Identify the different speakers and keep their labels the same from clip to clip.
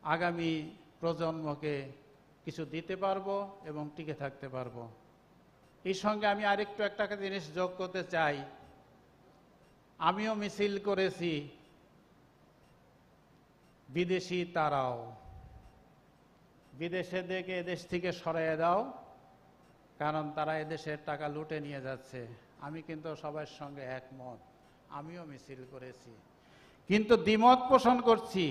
Speaker 1: আগামী প্রজন্মকে কিছু দিতে পারবো এবং টিকে থাকতে পারবো। এই সঙ্গে আমি আরেকটু একটা জিনিস যোগ করতে চাই। আমিও মিছিল করেছি, বিদেশি তারাও, বিদেশিদেরকে এদেশ থেকে সরাইয়ে দাও, কারণ তারা এদেশের টাকা লুটে নিয়ে যাচ্ছে। আমি কিন্তু সবার সঙ্গে একমত, আমিও মিছিল করেছি, কিন্তু দ্বিমত পোষণ করছি।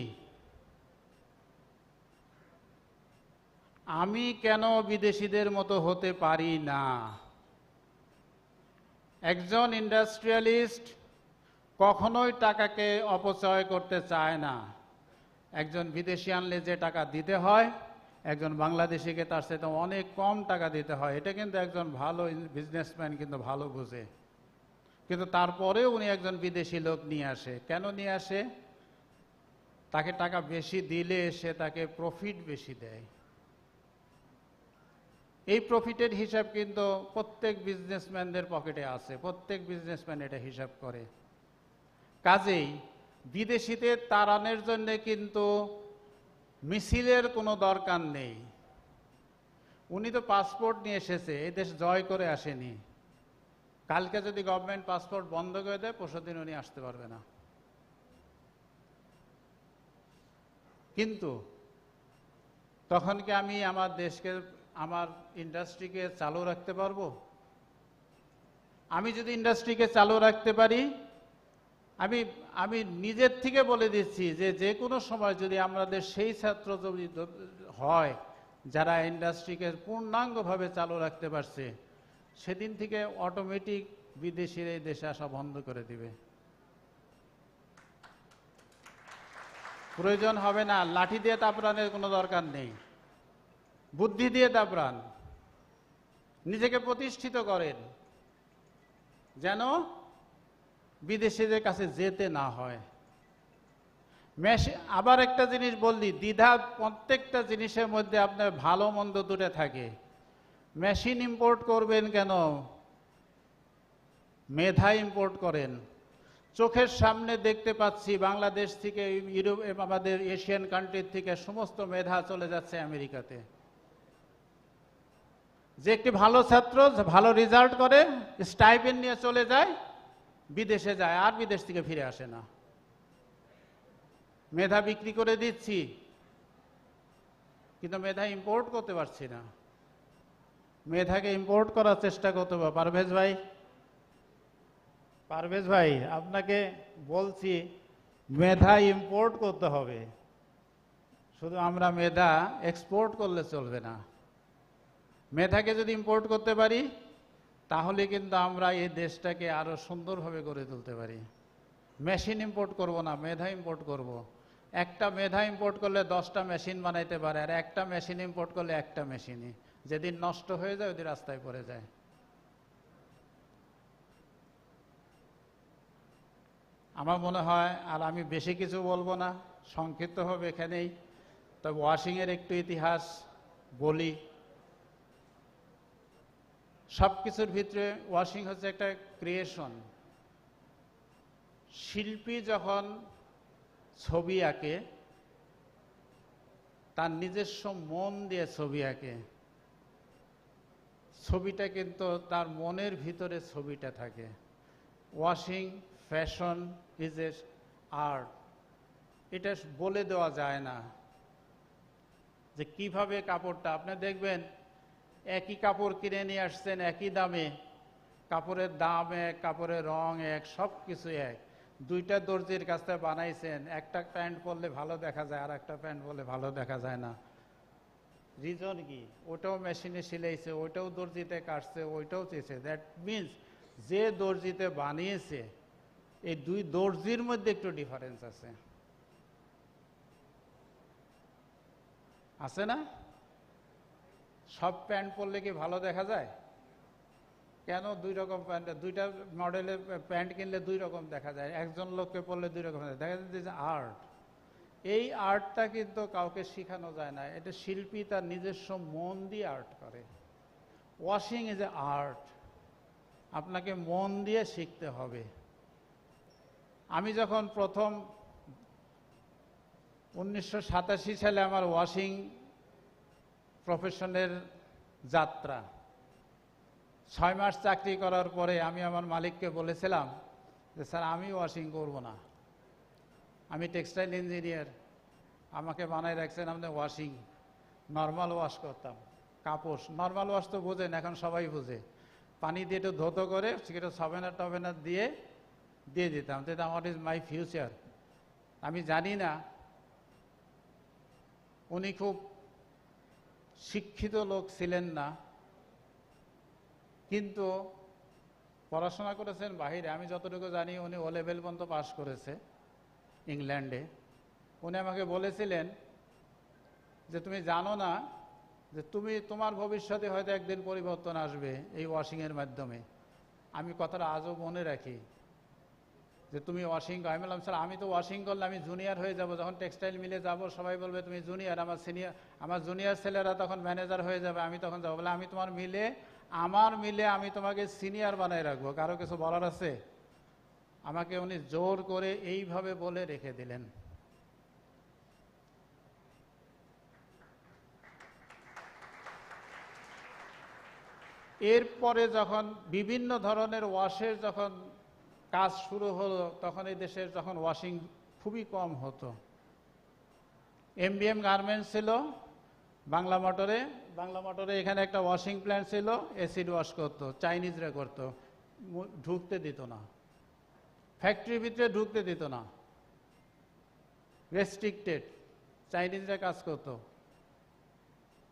Speaker 1: আমি কেন বিদেশিদের মতো হতে পারি না? একজন ইন্ডাস্ট্রিয়ালিস্ট কখনোই টাকাকে অপচয় করতে চায় না। একজন বিদেশি আনলে যে টাকা দিতে হয়, একজন বাংলাদেশিকে তার সাথে অনেক কম টাকা দিতে হয়। এটা কিন্তু একজন ভালো বিজনেসম্যান কিন্তু ভালো বুঝে, কিন্তু তারপরেও উনি একজন বিদেশি লোক নিয়ে আসে। কেন নিয়ে আসে? তাকে টাকা বেশি দিলে সে তাকে প্রফিট বেশি দেয়। এই প্রফিটের হিসাব কিন্তু প্রত্যেক বিজনেসম্যানদের পকেটে আছে, প্রত্যেক বিজনেসম্যান এটা হিসাব করে। কাজেই বিদেশিদের তাড়ানোর জন্য কিন্তু মিছিলের কোনো দরকার নেই। উনি তো পাসপোর্ট নিয়ে এসেছে, এই দেশ জয় করে আসেনি। কালকে যদি গভর্নমেন্ট পাসপোর্ট বন্ধ করে দেয়, পরশুদিন উনি আসতে পারবে না। কিন্তু তখন কি আমি আমার দেশকে, আমার ইন্ডাস্ট্রিকে চালু রাখতে পারবো? আমি যদি ইন্ডাস্ট্রিকে চালু রাখতে পারি, আমি নিজের থেকে বলে দিচ্ছি যে কোনো সময় যদি আমাদের সেই ছাত্র যদি হয় যারা ইন্ডাস্ট্রিকে পূর্ণাঙ্গভাবে চালু রাখতে পারছে, সেদিন থেকে অটোমেটিক বিদেশিরা এই দেশে আসা বন্ধ করে দিবে। প্রয়োজন হবে না লাঠি দিয়ে তাপরানের কোনো দরকার নেই, বুদ্ধি দিয়ে তাপরান। নিজেকে প্রতিষ্ঠিত করেন যেন বিদেশিদের কাছে যেতে না হয়। আবার একটা জিনিস বললি, দ্বিধা প্রত্যেকটা জিনিসের মধ্যে আপনার ভালো মন্দ দুটো থাকে। মেশিন ইম্পোর্ট করবেন কেন? মেধা ইম্পোর্ট করেন। চোখের সামনে দেখতে পাচ্ছি বাংলাদেশ থেকে, ইউরোপ, আমাদের এশিয়ান কান্ট্রির থেকে সমস্ত মেধা চলে যাচ্ছে আমেরিকাতে। যে একটি ভালো ছাত্র ভালো রেজাল্ট করে স্টাইপেন্ড নিয়ে চলে যায়, বিদেশে যায়, আর বিদেশ থেকে ফিরে আসে না। মেধা বিক্রি করে দিচ্ছি, কিন্তু মেধা ইম্পোর্ট করতে পারছি না। মেধাকে ইম্পোর্ট করার চেষ্টা করতে হবে। পারভেজ ভাই আপনাকে বলছি, মেধা ইম্পোর্ট করতে হবে, শুধু আমরা মেধা এক্সপোর্ট করলে চলবে না। মেধাকে যদি ইম্পোর্ট করতে পারি, তাহলে কিন্তু আমরা এই দেশটাকে আরো সুন্দরভাবে গড়ে তুলতে পারি। মেশিন ইম্পোর্ট করব না, মেধা ইম্পোর্ট করব। একটা মেধা ইম্পোর্ট করলে 10টা মেশিন বানাইতে পারে, আর একটা মেশিন ইম্পোর্ট করলে একটা মেশিনই। যেদিন নষ্ট হয়ে যায় ওদিন রাস্তায় পড়ে যায়। আমার মনে হয়, আর আমি বেশি কিছু বলবো না, সংক্ষিপ্ত হবে এখানেই। তবে ওয়াশিংয়ের একটু ইতিহাস বলি। সব কিছুর ভিতরে ওয়াশিং হচ্ছে একটা ক্রিয়েশন। শিল্পী যখন ছবি আঁকে, তার নিজস্ব মন দিয়ে ছবি আঁকে। ছবিটা কিন্তু তার মনের ভিতরে ছবিটা থাকে। Washing fashion is a art. এটা বলে দেওয়া যায় না যে কিভাবে কাপড়টা। আপনি দেখবেন একই কাপড় কিনে নিয়ে আসছেন একই দামে, কাপড়ের দাম এক, কাপড়ের রং এক, সব কিছু এক। দুইটা দর্জির কাছ থেকে বানাইছেন, একটা প্যান্ট পরলে ভালো দেখা যায়, আর একটা প্যান্ট পরলে ভালো দেখা যায় না। রিজন কি? ওটাও মেশিনে সিলাইছে, ওইটাও দর্জিতে কাটছে, ওইটাও চেয়েছে। দ্যাট মিনস যে দর্জিতে বানিয়েছে, এই দুই দর্জির মধ্যে একটু ডিফারেন্স আছে, আছে না? সব প্যান্ট পরলে কি ভালো দেখা যায়? কেন দুই রকম প্যান্ট, দুইটা মডেলের প্যান্ট কিনলে দুই রকম দেখা যায়, একজন লোককে পরলে দুই রকম দেখা যায়। আর্ট, এই আর্টটা কিন্তু কাউকে শেখানো যায় না। এটা শিল্পী তার নিজস্ব মন দিয়ে আর্ট করে। ওয়াশিং ইজ এ আর্ট, আপনাকে মন দিয়ে শিখতে হবে। আমি যখন প্রথম 1987 সালে আমার ওয়াশিং প্রফেশনের যাত্রা। 6 মাস চাকরি করার পরে আমি আমার মালিককে বলেছিলাম যে স্যার আমি ওয়াশিং করব না, আমি টেক্সটাইল ইঞ্জিনিয়ার, আমাকে বানায় রাখছেন আপনি ওয়াশিং। নর্মাল ওয়াশ করতাম কাপড়, নর্মাল ওয়াশ তো বোঝেন, এখন সবাই বোঝে, পানি দিয়ে একটু ধৌত করে সেটা সবেনার টবেনার দিয়ে দিতাম। তো হোয়াট ইজ মাই ফিউচার। আমি জানি না, উনি খুব শিক্ষিত লোক ছিলেন না, কিন্তু পড়াশোনা করেছেন বাহিরে। আমি যতটুকু জানি উনি ও লেভেল পর্যন্ত পাস করেছে ইংল্যান্ডে। উনি আমাকে বলেছিলেন যে তুমি জানো না যে তোমার ভবিষ্যতে হয়তো একদিন পরিবর্তন আসবে এই ওয়াশিংয়ের মাধ্যমে। আমি কথাটা আজও মনে রাখি যে তুমি ওয়াশিং। আমি বললাম স্যার আমি তো ওয়াশিং করলে আমি জুনিয়র হয়ে যাব, যখন টেক্সটাইল মিলে যাব সবাই বলবে তুমি জুনিয়র, আমার জুনিয়র ছেলেরা তখন ম্যানেজার হয়ে যাবে, আমি তখন যাবো। বলে আমি আমার মিলে আমি তোমাকে সিনিয়র বানায় রাখবো, কারো কিছু বলার আছে? আমাকে উনি জোর করে এইভাবে বলে রেখে দিলেন। এরপরে যখন বিভিন্ন ধরনের ওয়াশের যখন কাজ শুরু হলো, তখন এই দেশের যখন ওয়াশিং খুবই কম হতো। এমবিএম গার্মেন্টস ছিল বাংলা মোটরে এখানে একটা ওয়াশিং প্ল্যান্ট ছিল, অ্যাসিড ওয়াশ করতো, চাইনিজরা করতো, ঢুকতে দিত না, ফ্যাক্টরির ভিতরে ঢুকতে দিত না, রেস্ট্রিক্টেড, চাইনিজরা কাজ করতো।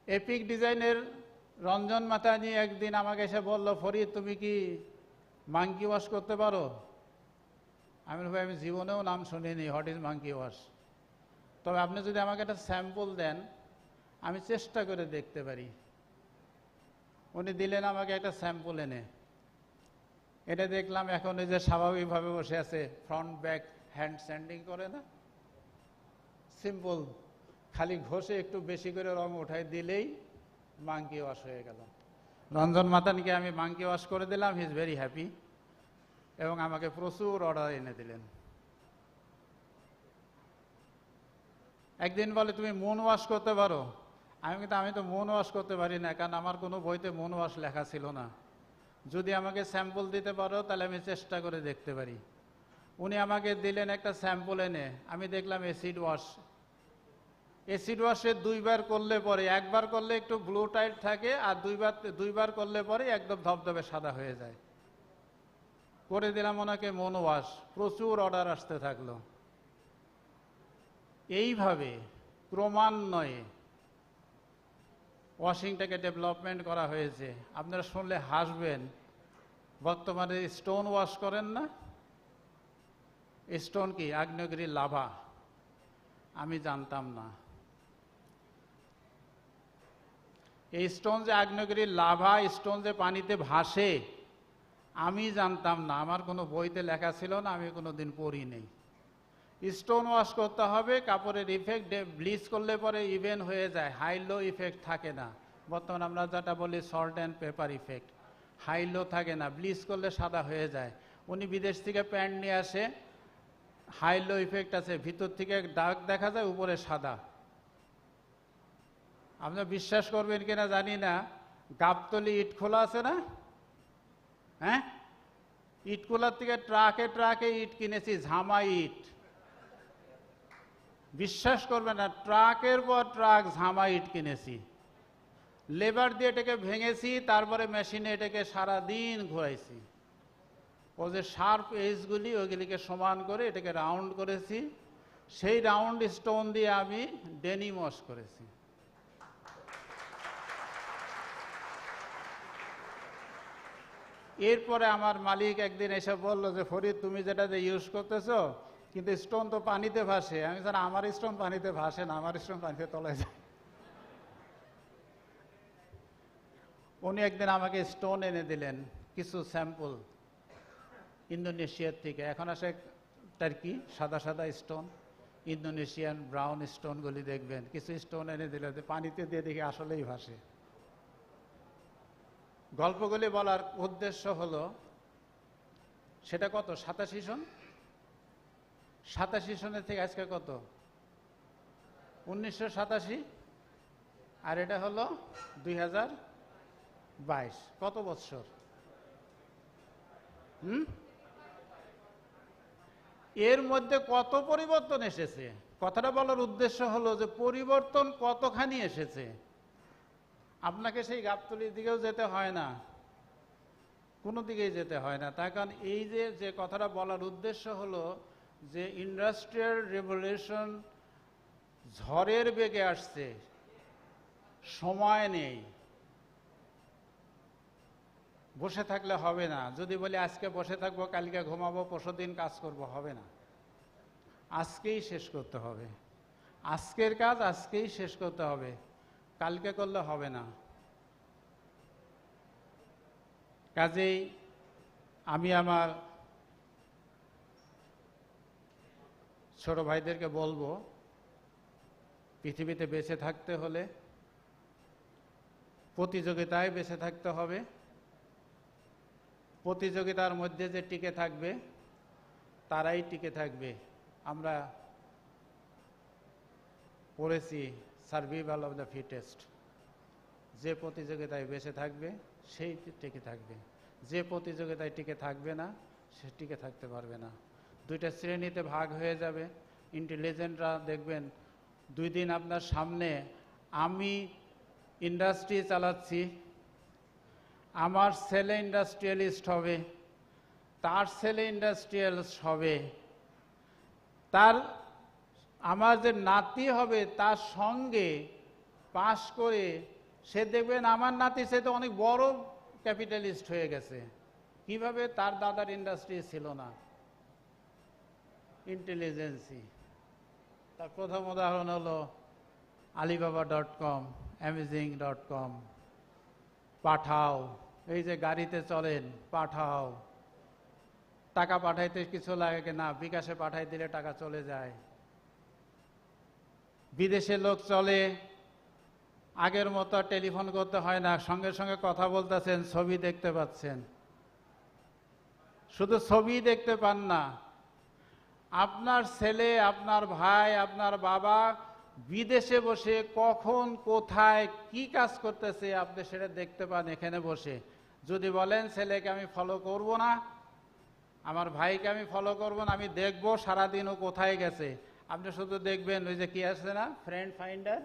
Speaker 1: এপিক ডিজাইনের রঞ্জন মাতানি একদিন আমাকে এসে বলল, ফরিদ তুমি কি মাঙ্কি ওয়াশ করতে পারো? আমি ভাই আমি জীবনেও নাম শুনিনি হোয়াট ইজ মাঙ্কি ওয়াশ, তবে আপনি যদি আমাকে একটা স্যাম্পল দেন আমি চেষ্টা করে দেখতে পারি। উনি দিলেন আমাকে একটা স্যাম্পল এনে, এটা দেখলাম এখন এই যে স্বাভাবিকভাবে বসে আছে, ফ্রন্ট ব্যাক হ্যান্ড স্যান্ডিং করে না, সিম্পল, খালি ঘষে একটু বেশি করে রং উঠাই দিলেই মাঙ্কি ওয়াশ হয়ে গেল। রঞ্জন মাতানকে আমি মাঙ্কি ওয়াশ করে দিলাম, হি ইজ ভেরি হ্যাপি, এবং আমাকে প্রচুর অর্ডার এনে দিলেন। একদিন বলে তুমি মুন ওয়াশ করতে পারো? আমি তো মুন ওয়াশ করতে পারি না, কারণ আমার কোনো বইতে মুন ওয়াশ লেখা ছিল না। যদি আমাকে স্যাম্পল দিতে পারো তাহলে আমি চেষ্টা করে দেখতে পারি। উনি আমাকে দিলেন একটা স্যাম্পল এনে, আমি দেখলাম অ্যাসিড ওয়াশ। অ্যাসিড ওয়াশে দুইবার করলে পরে, একবার করলে একটু ব্লু টাইট থাকে, আর দুইবার করলে পরে একদম ধবধবে সাদা হয়ে যায়। করে দিলাম ওনাকে মুন ওয়াশ, প্রচুর অর্ডার আসতে থাকলো। এইভাবে ক্রমান্বয়ে ওয়াশিংটাকে ডেভেলপমেন্ট করা হয়েছে। আপনারা শুনলে হাসবেন, বর্তমানে স্টোন ওয়াশ করেন না? স্টোন কি? আগ্নেয়গিরি লাভা। আমি জানতাম না এই স্টোন যে আগ্নেয়গিরি লাভা, স্টোন যে পানিতে ভাসে, আমি জানতাম না, আমার কোনো বইতে লেখা ছিল না, আমি কোনোদিন পড়ি নেই। স্টোন ওয়াশ করতে হবে, কাপড়ের ইফেক্ট ব্লিচ করলে পরে ইভেন হয়ে যায়, হাই লো ইফেক্ট থাকে না। বর্তমানে আমরা যেটা বলি salt and pepper effect, high low থাকে না, ব্লিচ করলে সাদা হয়ে যায়। উনি বিদেশ থেকে প্যান্ট নিয়ে আসে, হাই লো ইফেক্ট আছে, ভিতর থেকে দাগ দেখা যায়, উপরে সাদা। আপনারা বিশ্বাস করবেন কিনা জানি না, গাবতলি ইটখোলা আছে না, হ্যাঁ, ইটখোলার থেকে ট্রাকে ইট কিনেছি, ঝামা ইট। বিশ্বাস করবে না, ট্রাকের পর ট্রাক ঝামা ইট কিনেছি, লেবার দিয়ে এটাকে ভেঙেছি, তারপরে মেশিনে এটাকে সারাদিন ঘোরাইছি। ও যে শার্প এজগুলি ওইগুলিকে সমান করে এটাকে রাউন্ড করেছি, সেই রাউন্ড স্টোন দিয়ে আমি ডেনিম ওয়াশ করেছি। এরপরে আমার মালিক একদিন এসে বললো যে ফরিদ তুমি যেটা যে ইউজ করতেছো, কিন্তু স্টোন তো পানিতে ভাসে। আমি জানি আমার স্টোন পানিতে ভাসে না, আমার স্টোন পানিতে তলায় যায়। উনি একদিন আমাকে স্টোন এনে দিলেন, কিছু স্যাম্পল ইন্দোনেশিয়ার থেকে। এখন আসে টার্কি, সাদা সাদা স্টোন, ইন্দোনেশিয়ান ব্রাউন স্টোনগুলি দেখবেন। কিছু স্টোন এনে দিলে পানিতে দিয়ে দেখি আসলেই ভাসে। গল্পগুলি বলার উদ্দেশ্য হলো, সেটা কত 87 সন, 87 সনের থেকে আজকে কত 1987 আর এটা হলো 2022, কত বছর? এর মধ্যে কত পরিবর্তন এসেছে। কথাটা বলার উদ্দেশ্য হলো যে পরিবর্তন কতখানি এসেছে। আপনাকে সেই গাবতলির দিকেও যেতে হয় না, কোনো দিকেই যেতে হয় না। তার কারণ এই যে কথাটা বলার উদ্দেশ্য হলো যে ইন্ডাস্ট্রিয়াল রেভলিউশন ঝড়ের বেগে আসছে, সময় নেই, বসে থাকলে হবে না। যদি বলি আজকে বসে থাকবো, কালকে ঘুমাবো, পরশুদিন কাজ করব, হবে না। আজকেই শেষ করতে হবে, আজকের কাজ আজকেই শেষ করতে হবে, কালকে করলে হবে না। কাজেই আমি আমার ছোট ভাইদেরকে বলবো, পৃথিবীতে বেঁচে থাকতে হলে প্রতিযোগিতায় বেঁচে থাকতে হবে। প্রতিযোগিতার মধ্যে যে টিকে থাকবে তারাই টিকে থাকবে। আমরা পড়েছি সার্ভাইভাল অফ দ্য ফিটেস্ট। যে প্রতিযোগিতায় বেঁচে থাকবে সেই টিকে থাকবে, যে প্রতিযোগিতায় টিকে থাকবে না সে টিকে থাকতে পারবে না। দুইটা শ্রেণীতে ভাগ হয়ে যাবে। ইন্টেলিজেন্টরা দেখবেন 2 দিন আপনার সামনে, আমি ইন্ডাস্ট্রি চালাচ্ছি, আমার ছেলে ইন্ডাস্ট্রিয়ালিস্ট হবে, তার ছেলে ইন্ডাস্ট্রিয়ালিস্ট হবে, আমার যে নাতি হবে তার সঙ্গে পাশ করে সে দেখবেন আমার নাতি সে তো অনেক বড় ক্যাপিটালিস্ট হয়ে গেছে। কিভাবে? তার দাদার ইন্ডাস্ট্রি ছিল না। ইন্টেলিজেন্সি। তার প্রথম উদাহরণ হলো alibaba.com, amazing.com, পাঠাও, এই যে গাড়িতে চলেন, পাঠাও, টাকা পাঠাইতে কিছু লাগে না, বিকাশে পাঠাই দিলে টাকা চলে যায়। বিদেশে লোক চলে, আগের মতো টেলিফোন করতে হয় না, সঙ্গে সঙ্গে কথা বলতেছেন, ছবি দেখতে পাচ্ছেন। শুধু ছবি দেখতে পান না, আপনার ছেলে, আপনার ভাই, আপনার বাবা বিদেশে বসে কখন কোথায় কি কাজ করতেছে আপনি সেটা দেখতে পান এখানে বসে। যদি বলেন ছেলেকে আমি ফলো করব না, আমার ভাইকে আমি ফলো করব না, আমি দেখব সারাদিন ও কোথায় গেছে, আপনি শুধু দেখবেন ওই যে কি আছে না, ফ্রেন্ড ফাইন্ডার,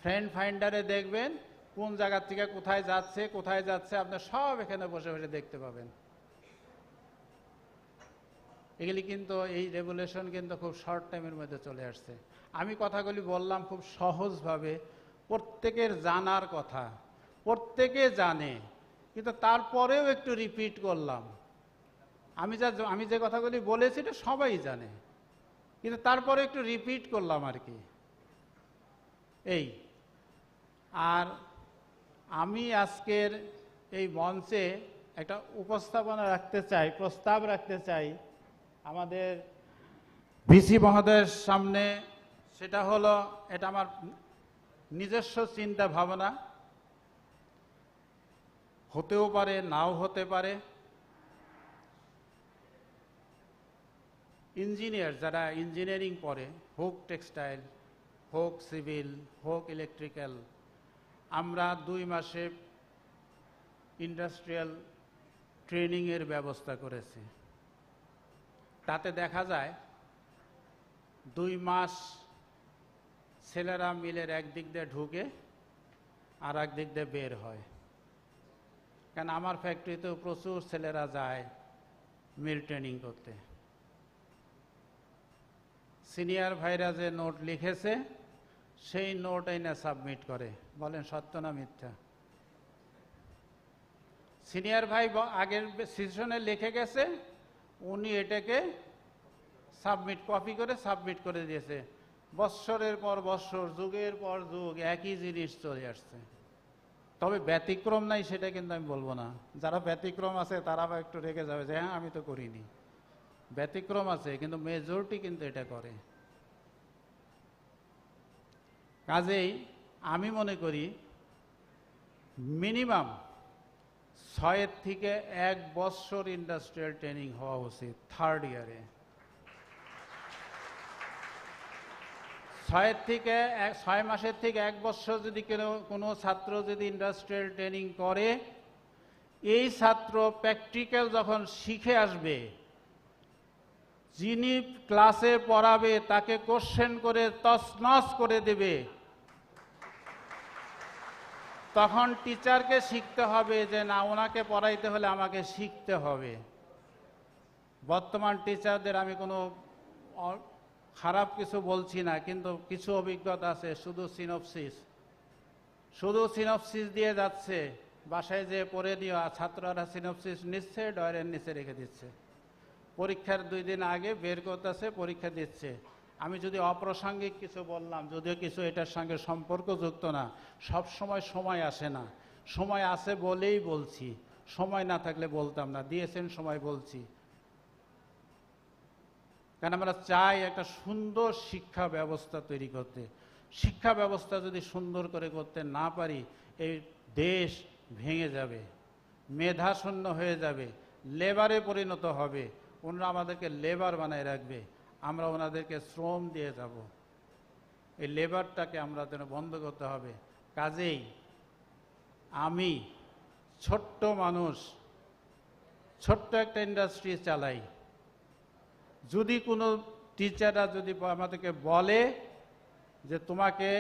Speaker 1: ফ্রেন্ড ফাইন্ডারে দেখবেন কোন জায়গা থেকে কোথায় যাচ্ছে আপনি সব এখানে বসে বসে দেখতে পাবেন। এগুলি কিন্তু এই রেভলিউশন কিন্তু খুব শর্ট টাইমের মধ্যে চলে আসছে। আমি কথাগুলি বললাম খুব সহজভাবে, প্রত্যেকের জানার কথা, প্রত্যেকে জানে, কিন্তু তারপরেও একটু রিপিট করলাম। আমি যে কথাগুলি বলেছি এটা সবাই জানে, কিন্তু তারপরে একটু রিপিট করলাম আর কি। এই আর আমি আজকের এই মঞ্চে একটা উপস্থাপনা প্রস্তাব রাখতে চাই আমাদের ভিসি মহোদয়ের সামনে। সেটা হলো, এটা আমার নিজস্ব চিন্তা ভাবনা, হতেও পারে নাও হতে পারে। ইঞ্জিনিয়ার যারা ইঞ্জিনিয়ারিং পড়ে, হোক টেক্সটাইল, হোক সিভিল, হোক ইলেকট্রিক্যাল, আমরা 2 মাসে ইন্ডাস্ট্রিয়াল ট্রেনিংয়ের ব্যবস্থা করেছি। তাতে দেখা যায় 2 মাস ছেলেরা মিলের একদিক দিয়ে ঢুকে আর এক দিক দিয়ে বের হয়। কারণ আমার ফ্যাক্টরিতেও প্রচুর ছেলেরা যায় মিল ট্রেনিং করতে। সিনিয়র ভাইরা যে নোট লিখেছে সেই নোট এনে সাবমিট করে। বলেন সত্য না মিথ্যা? সিনিয়র ভাই আগের সেশনে লিখে গেছে, উনি এটাকে কপি করে সাবমিট করে দিয়েছে। বৎসরের পর বৎসর, যুগের পর যুগ একই জিনিস চলে আসছে। তবে ব্যতিক্রম নাই সেটা কিন্তু আমি বলবো না। যারা ব্যতিক্রম আছে তারা একটু রেগে যাবে যে হ্যাঁ আমি তো করিনি। ব্যতিক্রম আছে, কিন্তু মেজরিটি কিন্তু এটা করে। কাজেই আমি মনে করি মিনিমাম 6 থেকে 1 বছর ইন্ডাস্ট্রিয়াল ট্রেনিং হওয়া উচিত 3rd ইয়ারে। ছয় মাসের থেকে 1 বছর যদি কোনো ছাত্র যদি ইন্ডাস্ট্রিয়াল ট্রেনিং করে, এই ছাত্র প্র্যাকটিক্যাল যখন শিখে আসবে, যিনি ক্লাসে পড়াবে তাকে কোশ্চেন করে তছনছ করে দেবে। তখন টিচারকে শিখতে হবে যে না, ওনাকে পড়াইতে হলে আমাকে শিখতে হবে। বর্তমান টিচারদের আমি কোনো খারাপ কিছু বলছি না, কিন্তু কিছু অভিজ্ঞতা আছে, শুধু সিনপসিস দিয়ে যাচ্ছে, বাসায় যে পড়ে দিও, ছাত্ররা সিনপসিস নিচ্ছে, ডয়ের নিচে রেখে দিচ্ছে, পরীক্ষার 2 দিন আগে বের করতেছে, পরীক্ষা দিচ্ছে। আমি যদি অপ্রাসঙ্গিক কিছু বললাম, যদিও কিছু এটার সঙ্গে সম্পর্কযুক্ত না, সব সময় আসে না, সময় আছে বলেই বলছি, সময় না থাকলে বলতাম না, দিয়েছেন সময় বলছি। কারণ আমরা চাই একটা সুন্দর শিক্ষা ব্যবস্থা তৈরি করতে। শিক্ষা ব্যবস্থা যদি সুন্দর করে করতে না পারি, এই দেশ ভেঙে যাবে, মেধাশূন্য হয়ে যাবে, লেবারে পরিণত হবে। ওনারা আমাদেরকে লেবার বানায় রাখবে, আমরা ওনাদেরকে শ্রম দিয়ে যাব। এই লেবারটাকে আমরা যেন বন্ধ করতে হবে। কাজেই আমি ছোট্ট মানুষ, ছোট্ট একটা ইন্ডাস্ট্রি চালাই। যদি কোনো টিচাররা যদি আমাদেরকে বলে যে তোমাকে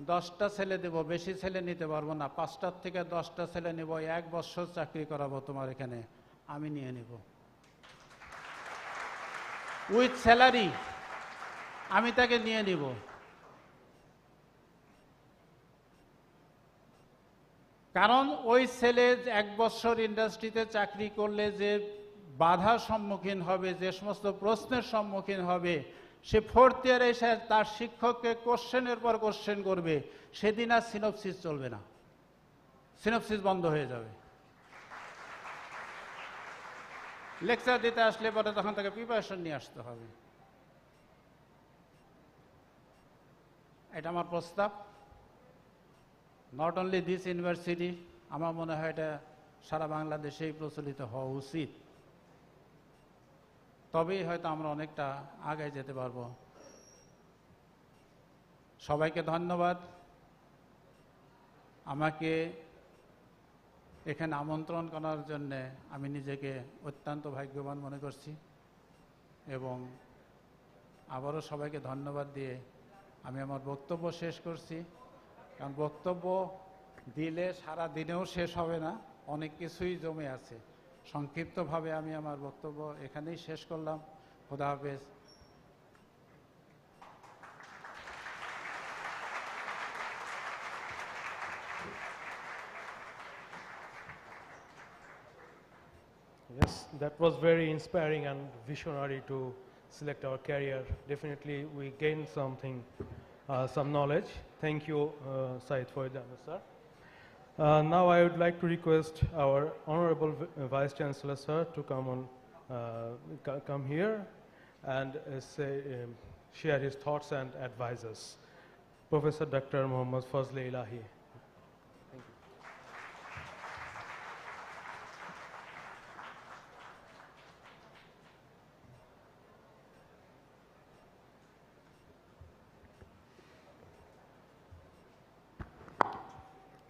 Speaker 1: 10টা ছেলে দেব, বেশি ছেলে নিতে পারবো না, 5টার থেকে 10টা ছেলে নেব, 1 বছর চাকরি করাবো তোমার এখানে, আমি নিয়ে নেব উইথ স্যালারি, আমি তাকে নিয়ে নিব। কারণ ওই ছেলে 1 বছর ইন্ডাস্ট্রিতে চাকরি করলে যে বাধার সম্মুখীন হবে, যে সমস্ত প্রশ্নের সম্মুখীন হবে, সে 4th ইয়ারে এসে তার শিক্ষককে কোশ্চেনের পর কোশ্চেন করবে, সেদিন আর সিনপসিস চলবে না, সিনপসিস বন্ধ হয়ে যাবে। লেকচার দিতে আসলে পরে তখন তাকে প্রিপারেশন নিয়ে আসতে হবে। এটা আমার প্রস্তাব। নট অনলি দিস ইউনিভার্সিটি, আমার মনে হয় এটা সারা বাংলাদেশেই প্রচলিত হওয়া উচিত। তবেই হয়তো আমরা অনেকটা আগে যেতে পারবো। সবাইকে ধন্যবাদ। আমাকে এখানে আমন্ত্রণ করার জন্যে আমি নিজেকে অত্যন্ত ভাগ্যবান মনে করছি, এবং আবারও সবাইকে ধন্যবাদ দিয়ে আমি আমার বক্তব্য শেষ করছি। কারণ বক্তব্য দিলে সারা দিনেও শেষ হবে না, অনেক কিছুই জমে আছে। সংক্ষিপ্তভাবে আমি আমার বক্তব্য এখানেই শেষ করলাম। খোদা হাফেজ।
Speaker 2: Yes, that was very inspiring and visionary to select our career. Definitely we gained something, some knowledge. Thank you, Said for the answer. Now I would like to request our Honorable Vice Chancellor, sir, to come here and share his thoughts and advise us. Professor Dr. Muhammad Fazle Ilahi. Thank you.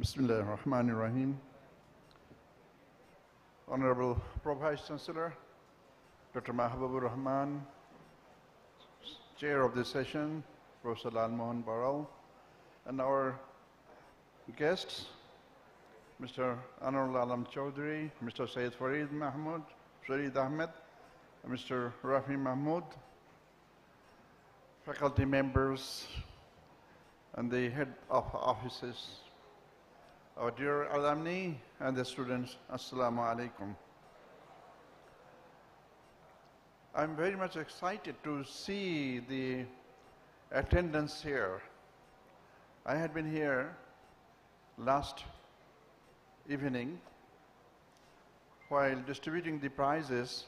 Speaker 3: Bismillahir Rahmanir Rahim. Honorable Pro-Vice Chancellor, Dr. Mahbubur Rahman, Chair of this session, Professor Lal Mohan Baral, and our guests, Mr. Anurul Alam Chaudhary, Mr. Syed Farid Ahmed, and Mr. Rafi Mahmood, faculty members, and the head of offices, our dear alumni and the students, Assalamu alaikum. I'm very much excited to see the attendance here. I had been here last evening while distributing the prizes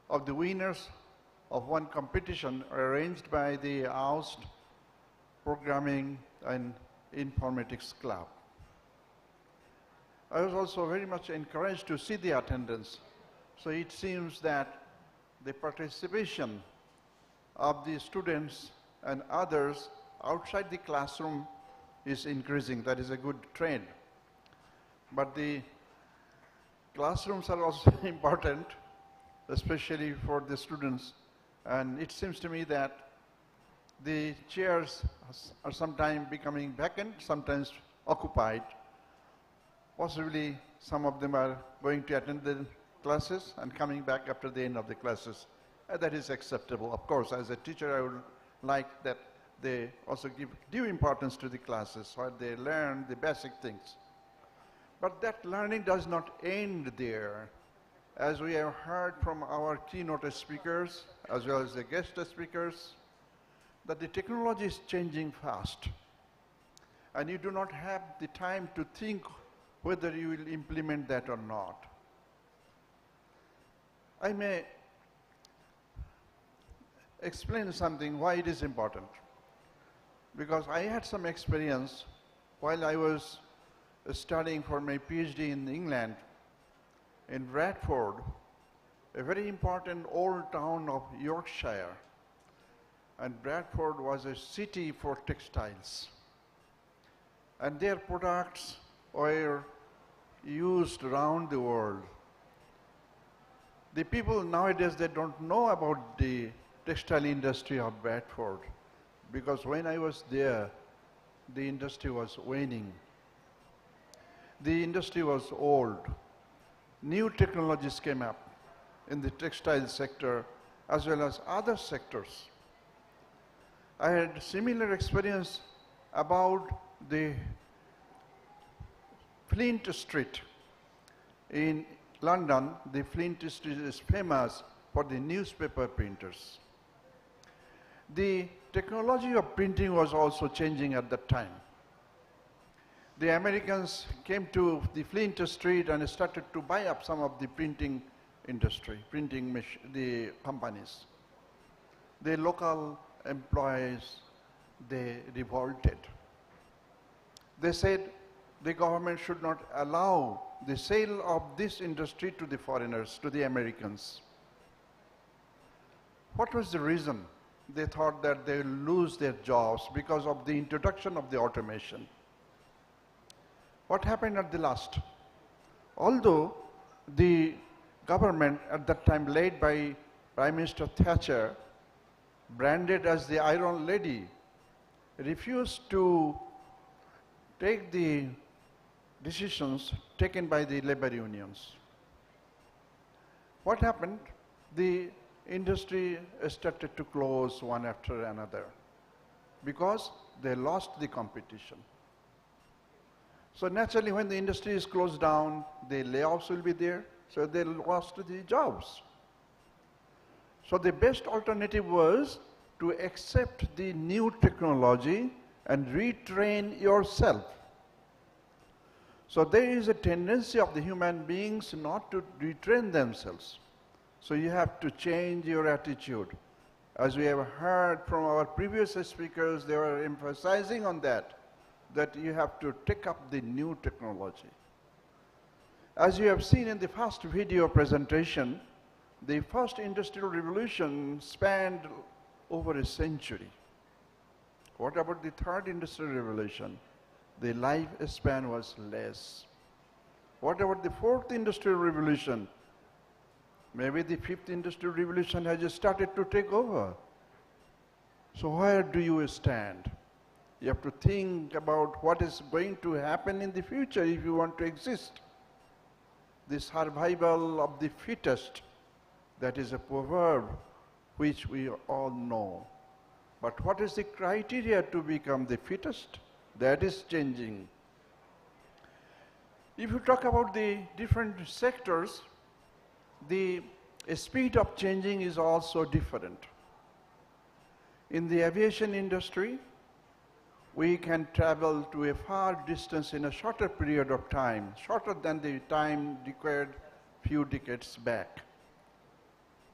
Speaker 3: of the winners of one competition arranged by the Austtaa Programming and Informatics Club. I was also very much encouraged to see the attendance. So it seems that the participation of the students and others outside the classroom is increasing. That is a good trend. But the classrooms are also important, especially for the students. And it seems to me that the chairs are sometimes becoming vacant, sometimes occupied. Possibly some of them are going to attend the classes and coming back after the end of the classes. That is acceptable. Of course, as a teacher, I would like that they also give due importance to the classes where they learn the basic things. But that learning does not end there. As we have heard from our keynote speakers, as well as the guest speakers, that the technology is changing fast. And you do not have the time to think whether you will implement that or not. I may explain something why it is important. Because I had some experience while I was studying for my PhD in England, in Bradford, a very important old town of Yorkshire. And Bradford was a city for textiles. And their products were used around the world. The people nowadays, they don't know about the textile industry of Bradford, because when I was there, the industry was waning. The industry was old. New technologies came up in the textile sector as well as other sectors. I had similar experience about the Flint Street in London. The Flint Street is famous for the newspaper printers. The technology of printing was also changing at that time. The Americans came to the Flint Street and started to buy up some of the printing industry, the companies. The local employees, they revolted. They said the government should not allow the sale of this industry to the foreigners, to the Americans. What was the reason? They thought that they will lose their jobs because of the introduction of the automation. What happened at the last? Although the government at that time, led by Prime Minister Thatcher, branded as the Iron Lady, refused to take the decisions taken by the labor unions. What happened? The industry started to close one after another because they lost the competition. So naturally, when the industry is closed down, the layoffs will be there, so they lost the jobs. So the best alternative was to accept the new technology and retrain yourself. So there is a tendency of the human beings not to retrain themselves. So you have to change your attitude. As we have heard from our previous speakers, they were emphasizing on that you have to take up the new technology. As you have seen in the first video presentation, the first industrial revolution spanned over a century. What about the third industrial revolution? The lifespan was less. What about the fourth industrial revolution? Maybe the fifth industrial revolution has just started to take over. So where do you stand? You have to think about what is going to happen in the future if you want to exist. The survival of the fittest, that is a proverb which we all know. But what is the criteria to become the fittest? That is changing. If you talk about the different sectors, the speed of changing is also different. In the aviation industry, we can travel to a far distance in a shorter period of time, shorter than the time required few decades back.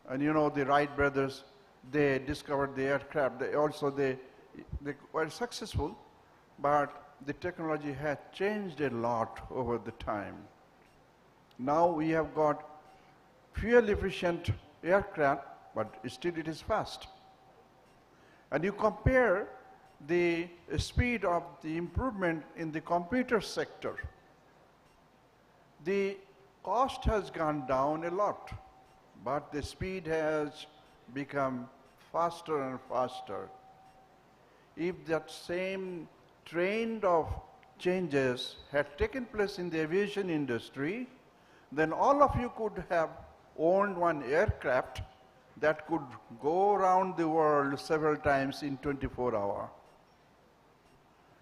Speaker 3: And you know, the Wright brothers, they discovered the aircraft. They were successful, but the technology had changed a lot over the time. Now we have got fuel efficient aircraft, but still it is fast. and you compare the speed of the improvement in the computer sector, the cost has gone down a lot, but the speed has become faster and faster. If that same trend of changes had taken place in the aviation industry, then all of you could have owned one aircraft that could go around the world several times in 24 hours.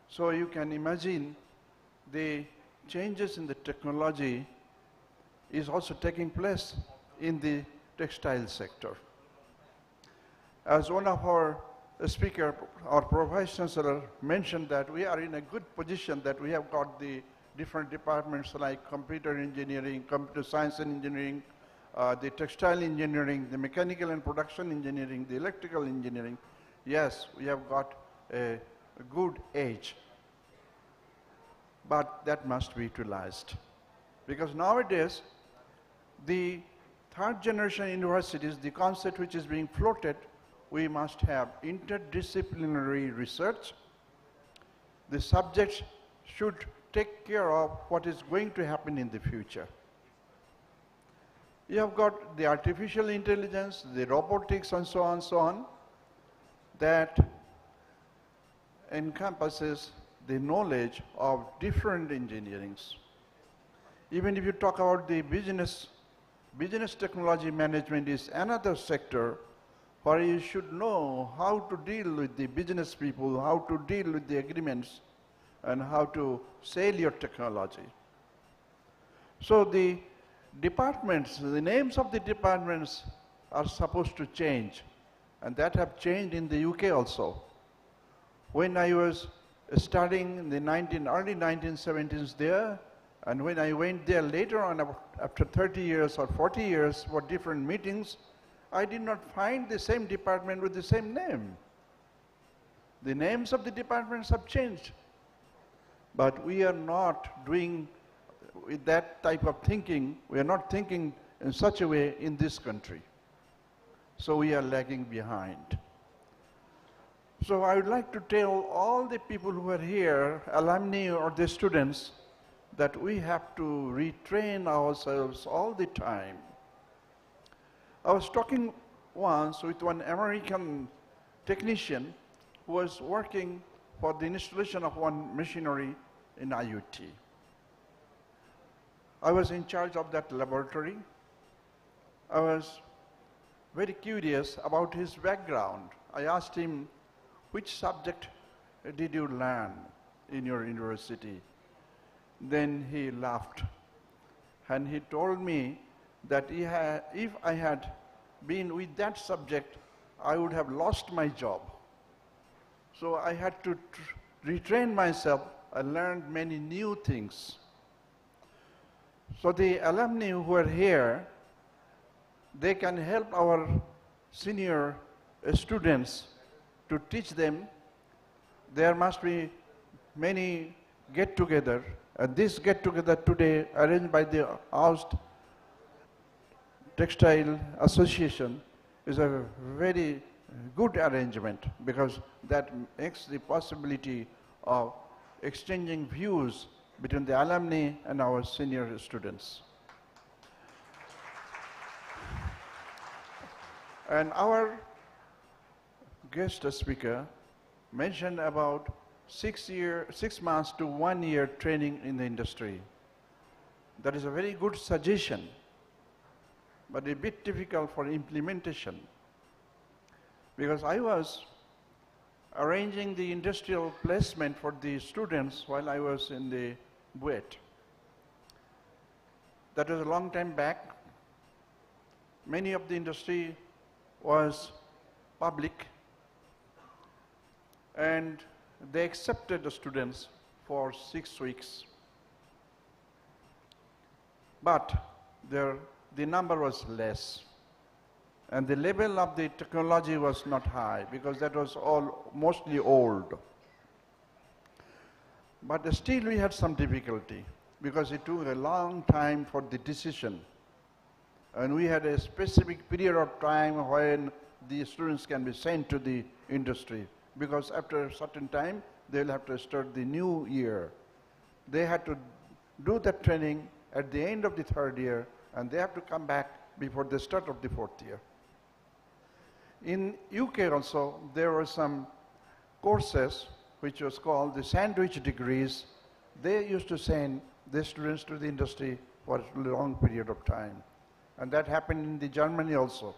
Speaker 3: So you can imagine the changes in the technology is also taking place in the textile sector. As one of our speaker, our professors mentioned that we are in a good position, that we have got the different departments like computer engineering, computer science and engineering, the textile engineering, the mechanical and production engineering, the electrical engineering. Yes, we have got a good edge, but that must be utilized. Because nowadays, the third generation universities, the concept which is being floated, we must have interdisciplinary research. The subjects should take care of what is going to happen in the future. You have got the artificial intelligence, the robotics and so on, that encompasses the knowledge of different engineerings. Even if you talk about the business technology management is another sector where you should know how to deal with the business people, how to deal with the agreements, and how to sell your technology. So the departments, the names of the departments are supposed to change, and that have changed in the UK also. When I was studying in the early 1970s there, and when I went there later on, after 30 years or 40 years for different meetings, I did not find the same department with the same name. The names of the departments have changed. But we are not doing with that type of thinking. We are not thinking in such a way in this country. So we are lagging behind. So I would like to tell all the people who are here, alumni or the students, that we have to retrain ourselves all the time. I was talking once with one American technician who was working for the installation of one machinery in IoT. I was in charge of that laboratory. I was very curious about his background. I asked him, which subject did you learn in your university? Then he laughed, and he told me that if I had been with that subject, I would have lost my job. So I had to retrain myself. I learned many new things. So the alumni who are here, they can help our senior students to teach them. There must be many get-together. This get-together today, arranged by the Austtaa Textile Association, is a very good arrangement, because that makes the possibility of exchanging views between the alumni and our senior students. And our guest speaker mentioned about 6 months to 1 year training in the industry. That is a very good suggestion, but a bit difficult for implementation. Because I was arranging the industrial placement for the students while I was in the BUET. That was a long time back. Many of the industry was public, and they accepted the students for 6 weeks. But the number was less, and the level of the technology was not high, because that was all mostly old. But still we had some difficulty, because it took a long time for the decision. And we had a specific period of time when the students can be sent to the industry, because after a certain time, they'll have to start the new year. They had to do that training at the end of the third year, and they have to come back before the start of the fourth year. In UK also, there were some courses which was called the sandwich degrees. They used to send the students to the industry for a long period of time. And that happened in the Germany also.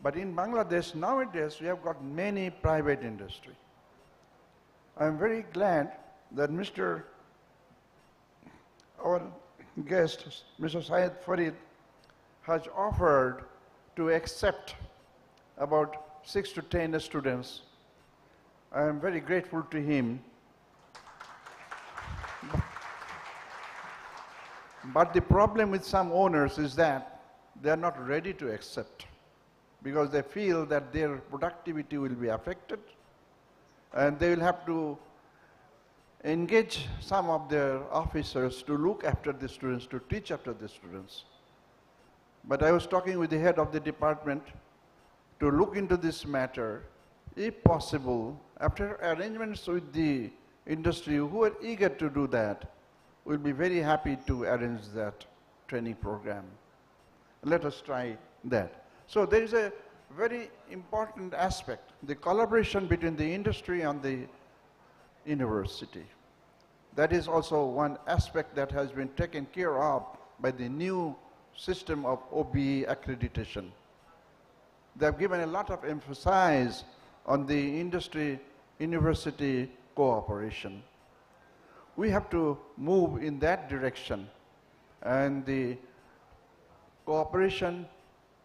Speaker 3: But in Bangladesh, nowadays, we have got many private industry. I'm very glad that our guest, Mr. Syed Farid, has offered to accept about 6 to 10 students. I am very grateful to him. But the problem with some owners is that they are not ready to accept, because they feel that their productivity will be affected, and they will have to engage some of their officers to look after the students, to teach after the students. But I was talking with the head of the department to look into this matter. If possible, after arrangements with the industry who are eager to do that, we'll be very happy to arrange that training program. Let us try that. So there is a very important aspect, the collaboration between the industry and the university. That is also one aspect that has been taken care of by the new system of OBE accreditation. They have given a lot of emphasis on the industry-university cooperation. We have to move in that direction, and the cooperation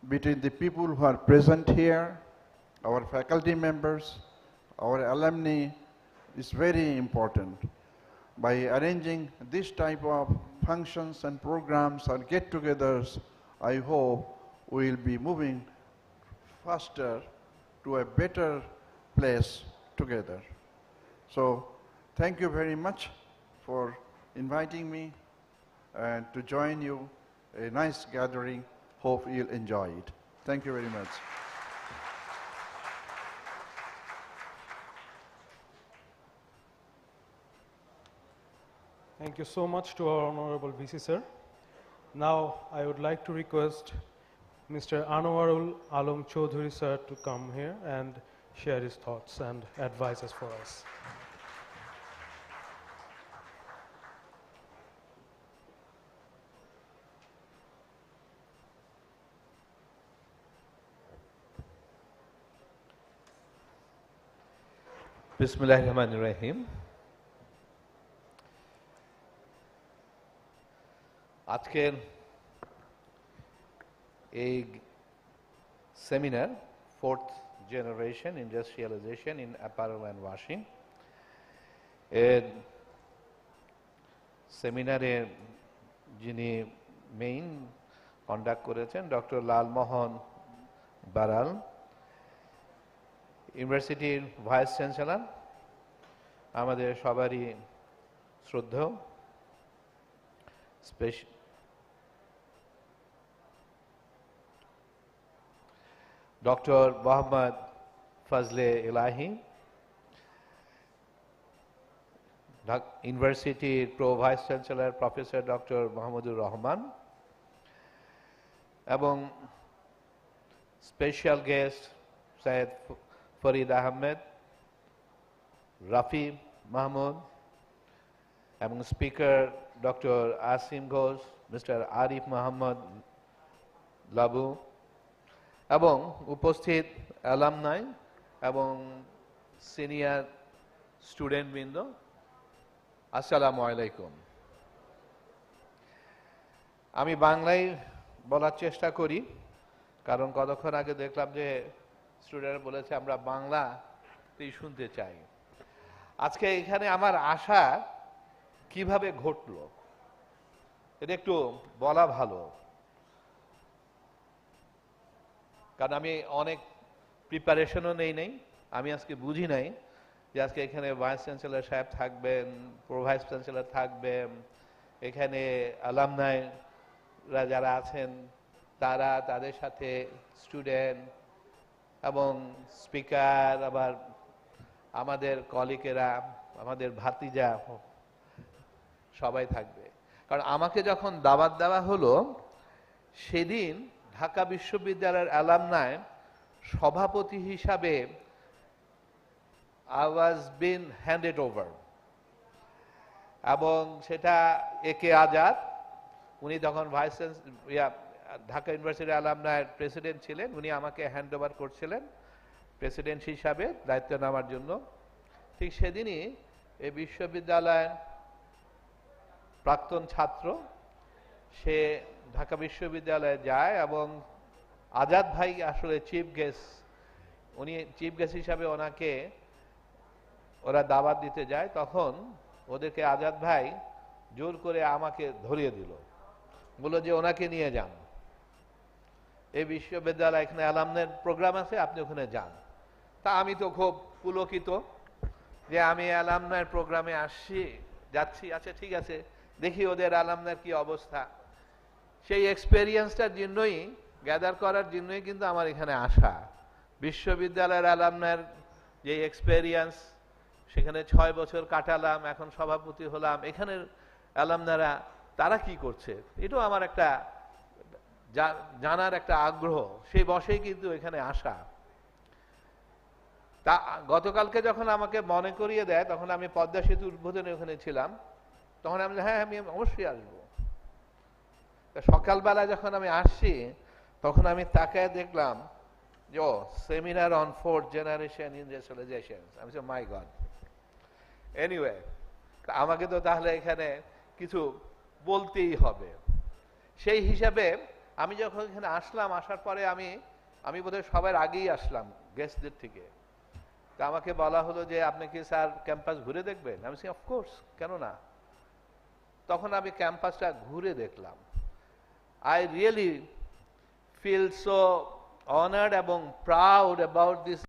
Speaker 3: between the people who are present here, our faculty members, our alumni, is very important. By arranging this type of functions and programs or get-togethers, I hope we will be moving faster to a better place together. So thank you very much for inviting me and to join you. A nice gathering. Hope you'll enjoy it. Thank you very much.
Speaker 2: Thank you so much to our Honorable VC sir. Now I would like to request Mr. Anwarul Alam Chaudhuri sir to come here and share his thoughts and advices for us.
Speaker 4: Bismillahirrahmanirrahim. আজকের এই seminar fourth generation industrialization in apparel and washing এর সেমিনারে যিনি main conduct করেছেন doctor Lalmohan Baral, ইউনিভার্সিটির vice chancellor, আমাদের সবারই শ্রদ্ধেয় ডক্টর মোহাম্মদ ফজলে ইলাহি, ইউনিভার্সিটির pro vice chancellor professor doctor Mahmudur Rahman, এবং স্পেশাল গেস্ট সৈয়দ ফরিদ আহমেদ, রাফি মাহমুদ, এবং speaker doctor Asim Ghosh, mister Arif Mohammad Labu, এবং উপস্থিত অ্যালামনাই এবং সিনিয়র স্টুডেন্টবৃন্দ, আসসালামু আলাইকুম। আমি বাংলায় বলার চেষ্টা করি, কারণ কতক্ষণ আগে দেখলাম যে স্টুডেন্ট বলেছে আমরা বাংলাতেই শুনতে চাই। আজকে এখানে আমার আশা কিভাবে ঘটলো এটা একটু বলা ভালো, কারণ আমি অনেক প্রিপারেশনও নেই। আমি আজকে বুঝি নাই যে আজকে এখানে ভাইস চ্যান্সেলর সাহেব থাকবেন, প্রো ভাইস চ্যান্সেলর থাকবেন, এখানে অ্যালামনাইরা যারা আছেন তারা, তাদের সাথে স্টুডেন্ট, এবং স্পিকার, আবার আমাদের কলিগেরা, আমাদের ভাতিজা সবাই থাকবে। কারণ আমাকে যখন দাওয়াত দেওয়া হলো, সেদিন ঢাকা বিশ্ববিদ্যালয়ের অ্যালামনাই সভাপতি হিসাবে I was been handed over, এবং সেটা একে আজাদ, উনি তখন ভাইস ঢাকা ইউনিভার্সিটি অ্যালামনাইয়ের প্রেসিডেন্ট ছিলেন, উনি আমাকে হ্যান্ড ওভার করছিলেন প্রেসিডেন্ট হিসাবে দায়িত্ব নেওয়ার জন্য। ঠিক সেদিনই এই বিশ্ববিদ্যালয়ের প্রাক্তন ছাত্র সে ঢাকা বিশ্ববিদ্যালয়ে যায়, এবং আজাদ ভাই আসলে চিফ গেস্ট, উনি চিফ গেস্ট হিসাবে ওনাকে ওরা দাওয়াত দিতে যায়। তখন ওদেরকে আজাদ ভাই জোর করে আমাকে ধরিয়ে দিল, বললো যে ওনাকে নিয়ে যান, এই বিশ্ববিদ্যালয় এখানে অ্যালামনের প্রোগ্রাম আছে, আপনি ওখানে যান। তা আমি তো খুব পুলকিত যে আমি অ্যালামনের প্রোগ্রামে যাচ্ছি, আচ্ছা ঠিক আছে, দেখি ওদের অ্যালামনের কি অবস্থা। সেই এক্সপেরিয়েন্সটার জন্যই, গ্যাদার করার জন্যই কিন্তু আমার এখানে আসা। বিশ্ববিদ্যালয়ের অ্যালামনের যে এক্সপেরিয়েন্স, সেখানে 6 বছর কাটালাম, এখন সভাপতি হলাম, এখানের অ্যালামনারা তারা কি করছে, এটাও আমার একটা জানার একটা আগ্রহ, সেই বসেই কিন্তু এখানে আসা। তা গতকালকে যখন আমাকে মনে করিয়ে দেয়, তখন আমি পদ্মা সেতু উদ্বোধনে ওখানে ছিলাম, তখন আমি হ্যাঁ আমি অবশ্যই আসবো। সকালবেলা যখন আমি আসছি, তখন আমি তাকায় দেখলাম যে seminar on 4th generation industrialisation. আমি মাই গড, এনিওয়ে আমাকে তো তাহলে এখানে কিছু বলতেই হবে। সেই হিসাবে আমি যখন এখানে আসলাম, আসার পরে আমি বোধহয় সবার আগেই আসলাম গেস্টদের থেকে। তা আমাকে বলা হলো যে আপনি কি স্যার ক্যাম্পাস ঘুরে দেখবেন? আমি বলছি অফকোর্স, কেন না। তখন আমি ক্যাম্পাসটা ঘুরে দেখলাম। I really feel so honored এবং proud about this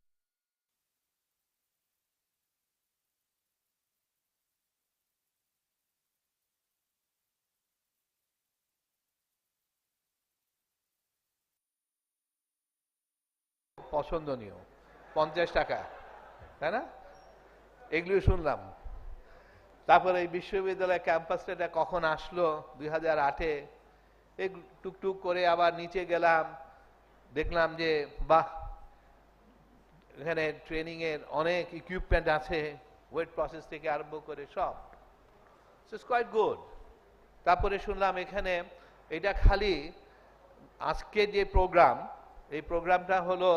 Speaker 4: পছন্দনীয়। 50 টাকা, তাই না? এগুলো শুনলাম। তারপরে এই বিশ্ববিদ্যালয় ক্যাম্পাসটা কখন আসলো? 2008-এ। এই টুকটুক করে আবার নিচে গেলাম, দেখলাম যে বাহ, এখানে ট্রেনিং এর অনেক ইকুইপমেন্ট আছে, ওয়েট প্রসেস থেকে আরম্ভ করে সব, ইটস কোয়াইট গুড। তারপরে শুনলাম এখানে এটা খালি আজকে যে প্রোগ্রাম, এই প্রোগ্রামটা হলো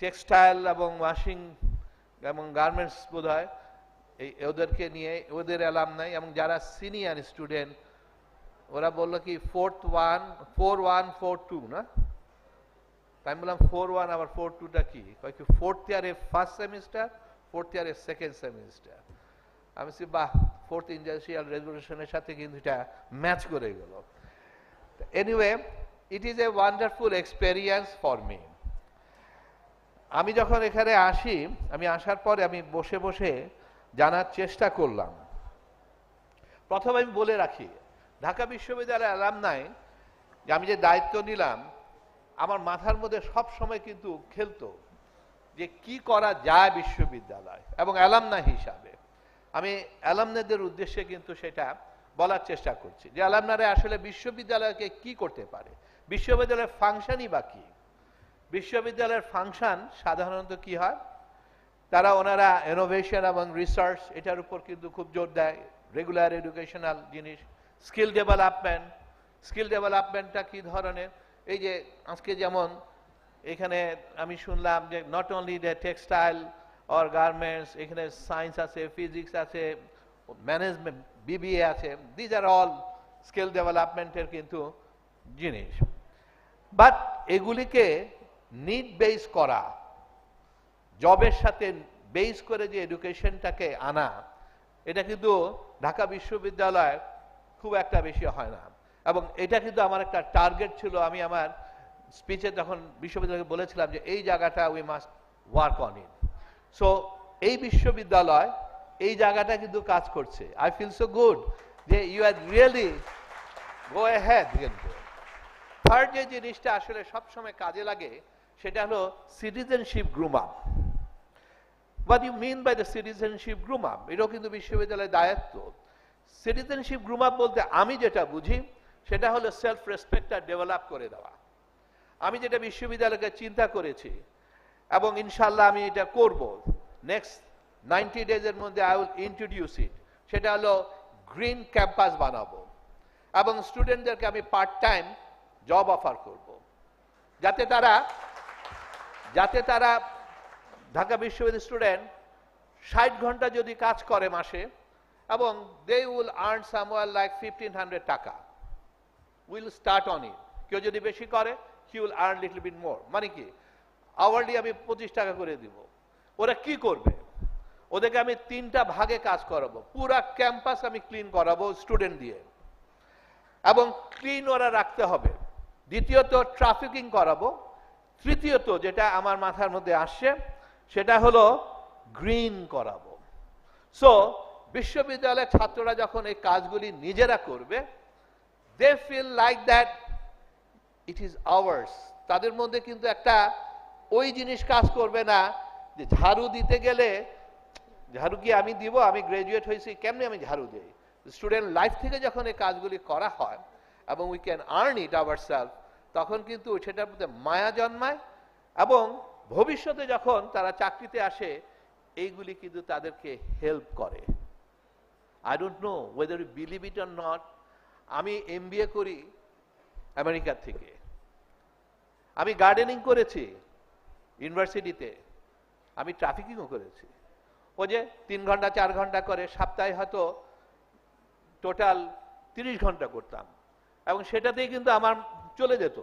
Speaker 4: টেক্সটাইল এবং ওয়াশিং এবং গার্মেন্টস বোধ হয়, ওদেরকে নিয়ে, ওদের অ্যালামনাই এবং যারা সিনিয়র স্টুডেন্ট, ওরা বললো কি 4142 না? আমি বললাম 41 আবার 42টা কি? কয় কি 4th ইয়ারে ফার্স্ট সেমিস্টার, 4th ইয়ারে সেকেন্ড সেমিস্টার। আমি বলছি বাহ, 4th ইন্ডাস্ট্রিয়াল রেভলিউশনের সাথে কিন্তু এটা ম্যাচ করে গেল। Anyway, it is a wonderful experience for me. আমি যখন এখানে আসি, আমি আসার পরে আমি বসে বসে জানার চেষ্টা করলাম। প্রথমে আমি বলে রাখি, ঢাকা বিশ্ববিদ্যালয়ের অ্যালামনাই যে আমি যে দায়িত্ব নিলাম, আমার মাথার মধ্যে সব সময় কিন্তু খেলতো যে কি করা যায় বিশ্ববিদ্যালয় এবং অ্যালামনাই হিসাবে। আমি অ্যালামনাইদের উদ্দেশ্যে কিন্তু সেটা বলার চেষ্টা করছি যে অ্যালামনাইরা আসলে বিশ্ববিদ্যালয়কে কি করতে পারে, বিশ্ববিদ্যালয়ের ফাংশনই বা কি। বিশ্ববিদ্যালয়ের ফাংশন সাধারণত কি হয়, তারা ওনারা ইনোভেশন এবং রিসার্চ এটার উপর কিন্তু খুব জোর দেয়, রেগুলার এডুকেশনাল জিনিস, স্কিল ডেভেলপমেন্টটা কি ধরনের, এই যে আজকে যেমন এখানে আমি শুনলাম যে not only the textile or garments, এখানে সায়েন্স আছে, ফিজিক্স আছে, ম্যানেজমেন্ট, বিবিএ আছে, দিজ আর অল স্কিল ডেভেলপমেন্টের কিন্তু জিনিস। বাট এগুলিকে নিড বেস করা, জবের সাথে বেস করে যে এডুকেশনটাকে আনা, এটা কিন্তু ঢাকা বিশ্ববিদ্যালয় খুব একটা বেশি হয় না। এবং এটা কিন্তু আমার একটা টার্গেট ছিল। আমি আমার স্পিচে যখন বিশ্ববিদ্যালয়কে বলেছিলাম যে এই জায়গাটা we must work on it. So এই বিশ্ববিদ্যালয় এই জায়গাটা কিন্তু কাজ করছে। আই ফিল সো গুড যে you are really go ahead. কিন্তু থার্ড যে জিনিসটা আসলে সবসময় কাজে লাগে, সেটা হলো citizenship groom up. What do you mean by the citizenship groom up? এটাও কিন্তু বিশ্ববিদ্যালয়ের দায়িত্ব। সিটিজেনশিপ গ্রুম আপ বলতে আমি যেটা বুঝি সেটা হলো সেলফ রেসপেক্টটা ডেভেলপ করে দেওয়া। আমি যেটা বিশ্ববিদ্যালয়কে চিন্তা করেছি এবং ইনশাল্লাহ আমি এটা করব, নেক্সট 90 ডেজের মধ্যে আই উইল ইন্ট্রোডিউস ইট। সেটা হলো গ্রিন ক্যাম্পাস বানাবো এবং স্টুডেন্টদেরকে আমি পার্ট টাইম জব অফার করব, যাতে তারা ঢাকা বিশ্ববিদ্যালয়ের স্টুডেন্ট 60 ঘন্টা যদি কাজ করে মাসে এবং they will earn somewhere like 1500 টাকা। Will start on it. কেউ যদি বেশি করে he will earn little bit more. মানে কি, আওয়ারলি আমি 25 টাকা করে দিব। ওরা কি করবে? ওদেরকে আমি 3টা ভাগে কাজ করাবো। পুরা ক্যাম্পাস আমি ক্লিন করাবো স্টুডেন্ট দিয়ে এবং ক্লিন ওরা রাখতে হবে। দ্বিতীয়ত ট্রাফিকিং করাবো। তৃতীয়ত যেটা আমার মাথার মধ্যে আসছে সেটা হলো গ্রিন করাবো। সো বিশ্ববিদ্যালয়ের ছাত্ররা যখন এই কাজগুলি নিজেরা করবে, they feel like that it is hours. তাদের মধ্যে কিন্তু একটা ওই জিনিস কাজ করবে না যে ঝাড়ু দিতে গেলে ঝাড়ু কি আমি দিব, আমি গ্রাজুয়েট হয়েছি কেমনে আমি ঝাড়ু দিই। স্টুডেন্ট লাইফ থেকে যখন এই কাজগুলি করা হয় এবং we can earn it ourself, তখন কিন্তু সেটার প্রতি মায়া জন্মায় এবং ভবিষ্যতে যখন তারা চাকরিতে আসে এইগুলি কিন্তু তাদেরকে হেল্প করে। I don't know whether you believe it or not, আমি MBA করি আমেরিকার থেকে, আমি গার্ডেনিং করেছি ইউনিভার্সিটিতে, আমি ট্রাফিকিংও করেছি। ও যে 3 ঘন্টা 4 ঘন্টা করে সপ্তাহে হয়তো টোটাল 30 ঘন্টা করতাম এবং সেটাতেই কিন্তু আমার চলে যেত,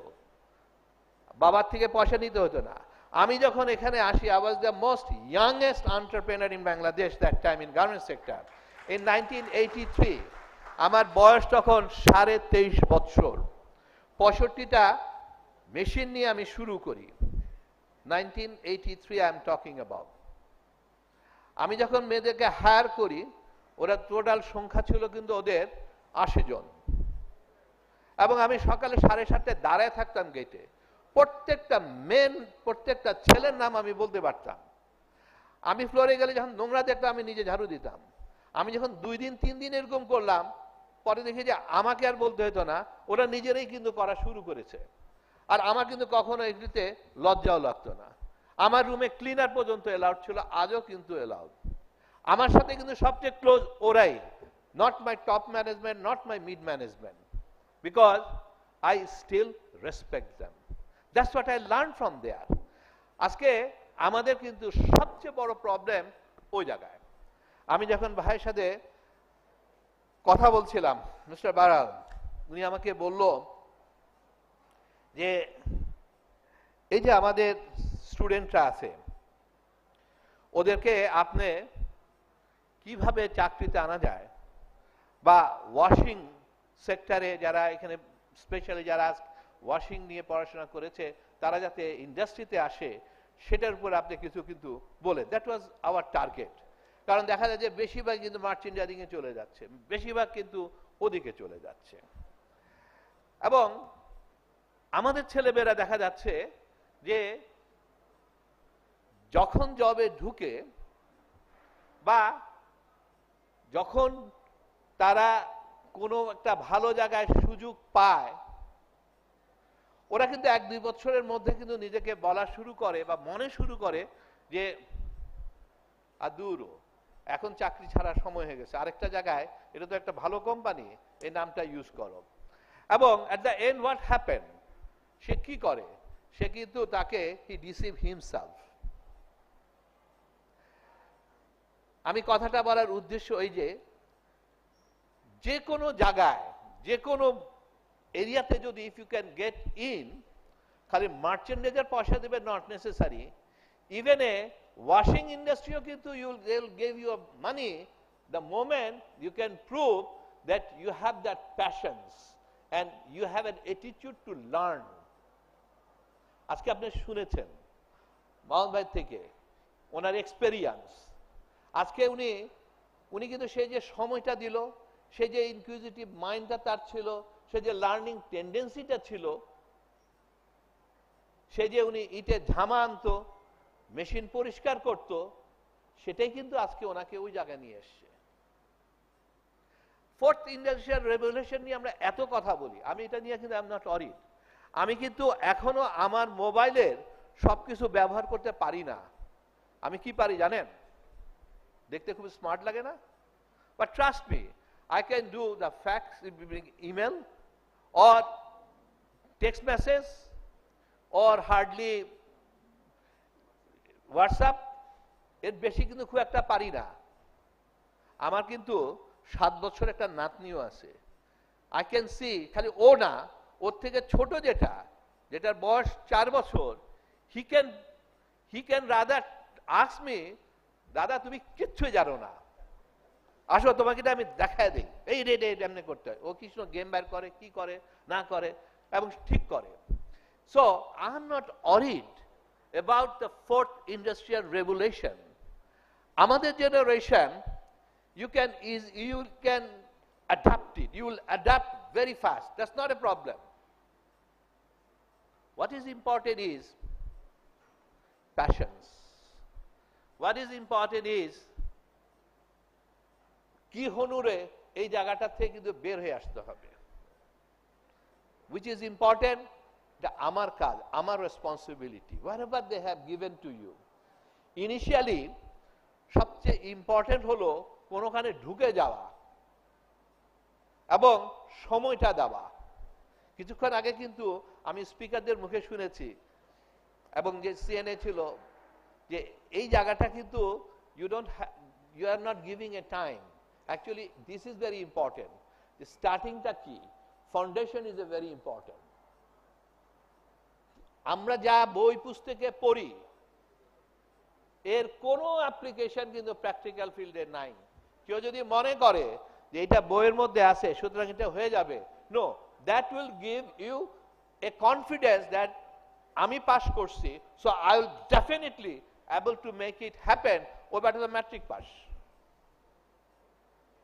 Speaker 4: বাবার থেকে পয়সা নিতে হতো না। আমি যখন এখানে আসি, I was the most youngest entrepreneur in Bangladesh that time in garment sector. In 1983, আমার বয়স তখন 23.5 বছর। 65টা মেশিন নিয়ে আমি শুরু করি। 1983 I am talking about. আমি যখন মেয়েদেরকে হায়ার করি, ওরা টোটাল সংখ্যা ছিল কিন্তু ওদের 80 জন এবং আমি সকালে 7:30টায় দাঁড়ায় থাকতাম গেটে। প্রত্যেকটা ছেলের নাম আমি বলতে পারতাম। আমি ফ্লোরে গেলে যখন নোংরা দেখতাম আমি নিজে ঝাড়ু দিতাম। আমি যখন 2 দিন 3 দিন এরকম করলাম, পরে দেখি যে আমাকে আর বলতে হতো না, ওরা নিজেরাই কিন্তু করা শুরু করেছে। আর আমার কিন্তু কখনো এগুলিতে লজ্জাও লাগতো না। আমার রুমে ক্লিনার পর্যন্ত এলাউড ছিল, আজও কিন্তু এলাউড। আমার সাথে কিন্তু সবচেয়ে ক্লোজ ওরাই, not my top management, not my mid management, because I still respect them. That's what I learn from there. আজকে আমাদের কিন্তু সবচেয়ে বড় প্রবলেম ওই জায়গায়। আমি যখন ভাইয়ের সাথে কথা বলছিলাম, মিস্টার বারাল, উনি আমাকে বলল যে এই যে আমাদের স্টুডেন্টরা আছে ওদেরকে আপনি কিভাবে চাকরিতে আনা যায়, বা ওয়াশিং সেক্টরে যারা এখানে স্পেশালি যারা ওয়াশিং নিয়ে পড়াশোনা করেছে তারা যাতে ইন্ডাস্ট্রিতে আসে সেটার উপর আপনি কিছু কিন্তু বলে। That was our target. কারণ দেখা যায় যে বেশিরভাগ কিন্তু মার্চেন্ডাইজিংয়ে চলে যাচ্ছে, বেশিরভাগ কিন্তু ওদিকে চলে যাচ্ছে এবং আমাদের ছেলেমেয়েরা দেখা যাচ্ছে যে যখন জবে ঢুকে বা যখন তারা কোনো একটা ভালো জায়গায় সুযোগ পায়, ওরা কিন্তু 1-2 বছরের মধ্যে কিন্তু নিজেকে বলা শুরু করে বা মনে শুরু করে যে আদুরো এখন চাকরি ছাড়ার সময় হয়ে গেছে, আরেকটা জায়গায়, এটা তো একটা ভালো কোম্পানি, এই নামটা ইউজ করো। এবং at the end what happen, সে কি করে, সে কিন্তু তাকে হি ডিসিভ হিমসেলফ। আমি কথাটা বলার উদ্দেশ্য ওই যে কোনো জায়গায় যে কোনো এরিয়াতে যদি if you can get in, খালি মার্চেন্ডাইজের পয়সা দেবে not necessary, even a washing ইন্ডাস্ট্রিও কিন্তু they will give you money the moment you can prove that you have that passions and you have an attitude to learn. আজকে আপনি শুনেছেন মোহন ভাই থেকে ওনার এক্সপেরিয়েন্স। আজকে উনি কিন্তু সেই যে সময়টা দিল, সেই যে ইনকিউজিটিভ মাইন্ডটা তার ছিল, সেই যে লার্নিং টেন্ডেন্সিটা ছিল, সে যে উনি ইটের ঝামা আনতো, মেশিন পরিষ্কার করত, সেটাই কিন্তু আজকে ওনাকে ওই জায়গায় নিয়ে এসছে। ফোর্থ ইন্ডাস্ট্রিয়াল রেভলিউশন নিয়ে আমরা এত কথা বলি, আমি এটা নিয়ে কিন্তু আই এম নট অরিড। আমি কিন্তু এখনো আমার মোবাইলের সবকিছু ব্যবহার করতে পারি না। আমি কি পারি জানেন? দেখতে খুব স্মার্ট লাগে না? But trust me, I can do the fax, email or text message or hardly WhatsApp, এর বেশি কিন্তু খুব একটা পারি না। আমার কিন্তু 7 বছর একটা নাতনিও আছে। I can see, খালি ও না, ওর থেকে ছোট যেটার বয়স 4 বছর, he can rather ask me, দাদা তুমি কিচ্ছুই জানো না, আসো তোমাকে এটা আমি দেখায় দিই, এই রে এমনি করতে হয়। ও কিছু গেম বের করে, কি করে না করে, এবং ঠিক করে। So I am not অরিড about the fourth industrial revolution. আমাদের generation, you can adapt it, you will adapt very fast, that's not a problem. What is important is passions. What is important is কি হনুরে এই জায়গাটা থেকে কিন্তু বের হয়ে আসতে হবে। Which is important, আমার কাজ, আমার responsibility, whatever they have given to you. Initially সবচেয়ে ইম্পর্টেন্ট হলো কোনোখানে ঢুকে যাওয়া এবং সময়টা দেওয়া। কিছুক্ষণ আগে কিন্তু আমি স্পিকারদের মুখে শুনেছি এবং যে সিএনএ ছিল, যে এই জায়গাটা কিন্তু you are not giving a time. Actually, this is very important. The starting ta ki, foundation is a very important. আমরা যা বই পুস্তকে পড়ি, এর কোনো অ্যাপ্লিকেশন কিন্তু প্র্যাকটিক্যাল ফিল্ডে নাই। কেউ যদি মনে করে যে এটা বইয়ের মধ্যে আছে সুতরাং এটা হয়ে যাবে, no, that will give you a confidence that আমি পাস করছি, so I will definitely able to make it happen over the matric pass.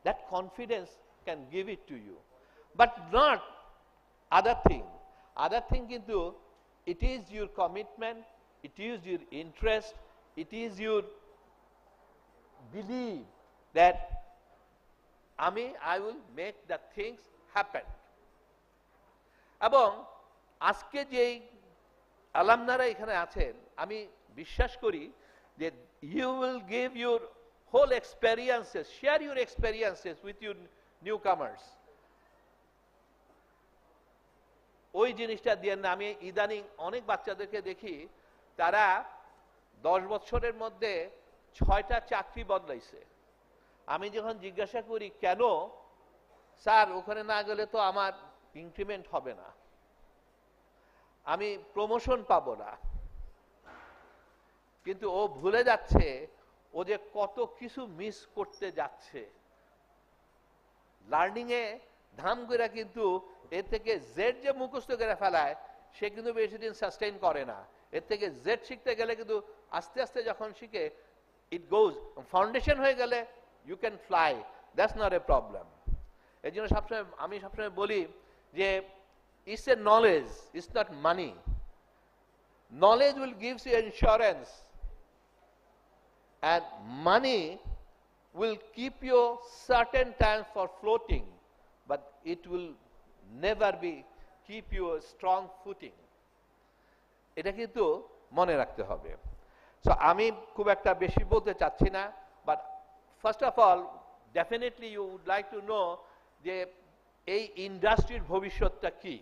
Speaker 4: That confidence can give it to you, but not other thing. Other thing kintu it is your commitment, it is your interest, it is your belief that I will make the things happen. এবং আজকে যেই আলামনারা এখানে আছেন, আমি বিশ্বাস করি যে you will give your whole experiences, share your experiences with your newcomers. ওই জিনিসটা দিয়ে না, আমি ইদানিং অনেক বাচ্চাদেরকে দেখি তারা 10 বছরের মধ্যে 6টা চাকরি বদলাইছে। আমি যখন জিজ্ঞাসা করি কেন, স্যার ওখানে না গেলে তো আমার ইনক্রিমেন্ট হবে না, আমি প্রমোশন পাবো না। কিন্তু ও ভুলে যাচ্ছে ও যে কত কিছু মিস করতে যাচ্ছে। লার্নিং এ ধাম করে কিন্তু এর থেকে জেড যে মুখস্থ করে ফেলায় সে কিন্তু বেশি দিন সাস্টেইন করে না। এর থেকে জেড শিখতে গেলে কিন্তু আস্তে আস্তে যখন শিখে ইট গোজ, ফাউন্ডেশন হয়ে গেলে you can fly, that's not a problem. এই জন্য আমি সবসময় বলি যে it's a knowledge, it's not money. Knowledge will gives you insurance, and money will keep you certain times for floating, but it will never be keep you a strong footing. এটা কিন্তু মনে রাখতে হবে। সো আমি খুব একটা বেশি বলতে চাচ্ছি না, but first of all definitely you would like to know যে এই ইন্ডাস্ট্রির ভবিষ্যৎটা কি,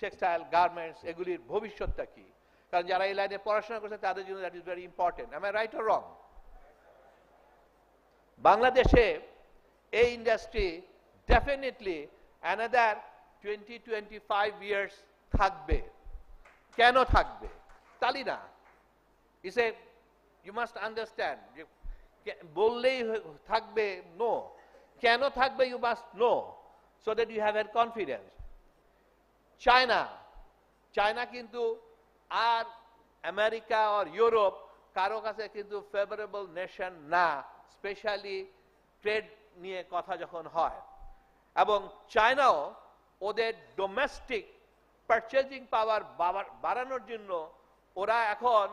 Speaker 4: টেক্সটাইল, গার্মেন্টস, এগুলির ভবিষ্যৎটা কি। কারণ যারা এই লাইনে পড়াশোনা করছে তাদের জন্য that is very important. Am I right or wrong? বাংলাদেশে এই ইন্ডাস্ট্রি ডেফিনেটলি অ্যানাদার 20-25 ইয়ার্স থাকবে। কেন থাকবে? তালি না, it's a, you must understand, যে বললেই থাকবে নো, কেন থাকবে you must know, so that you have a confidence. China কিন্তু আর আমেরিকা আর ইউরোপ কারো কাছে কিন্তু ফেভারেবল নেশন না, স্পেশালি ট্রেড নিয়ে কথা যখন হয়। এবং চায়নাও ওদের ডোমেস্টিক পারচেজিং পাওয়ার বাড়ানোর জন্য ওরা এখন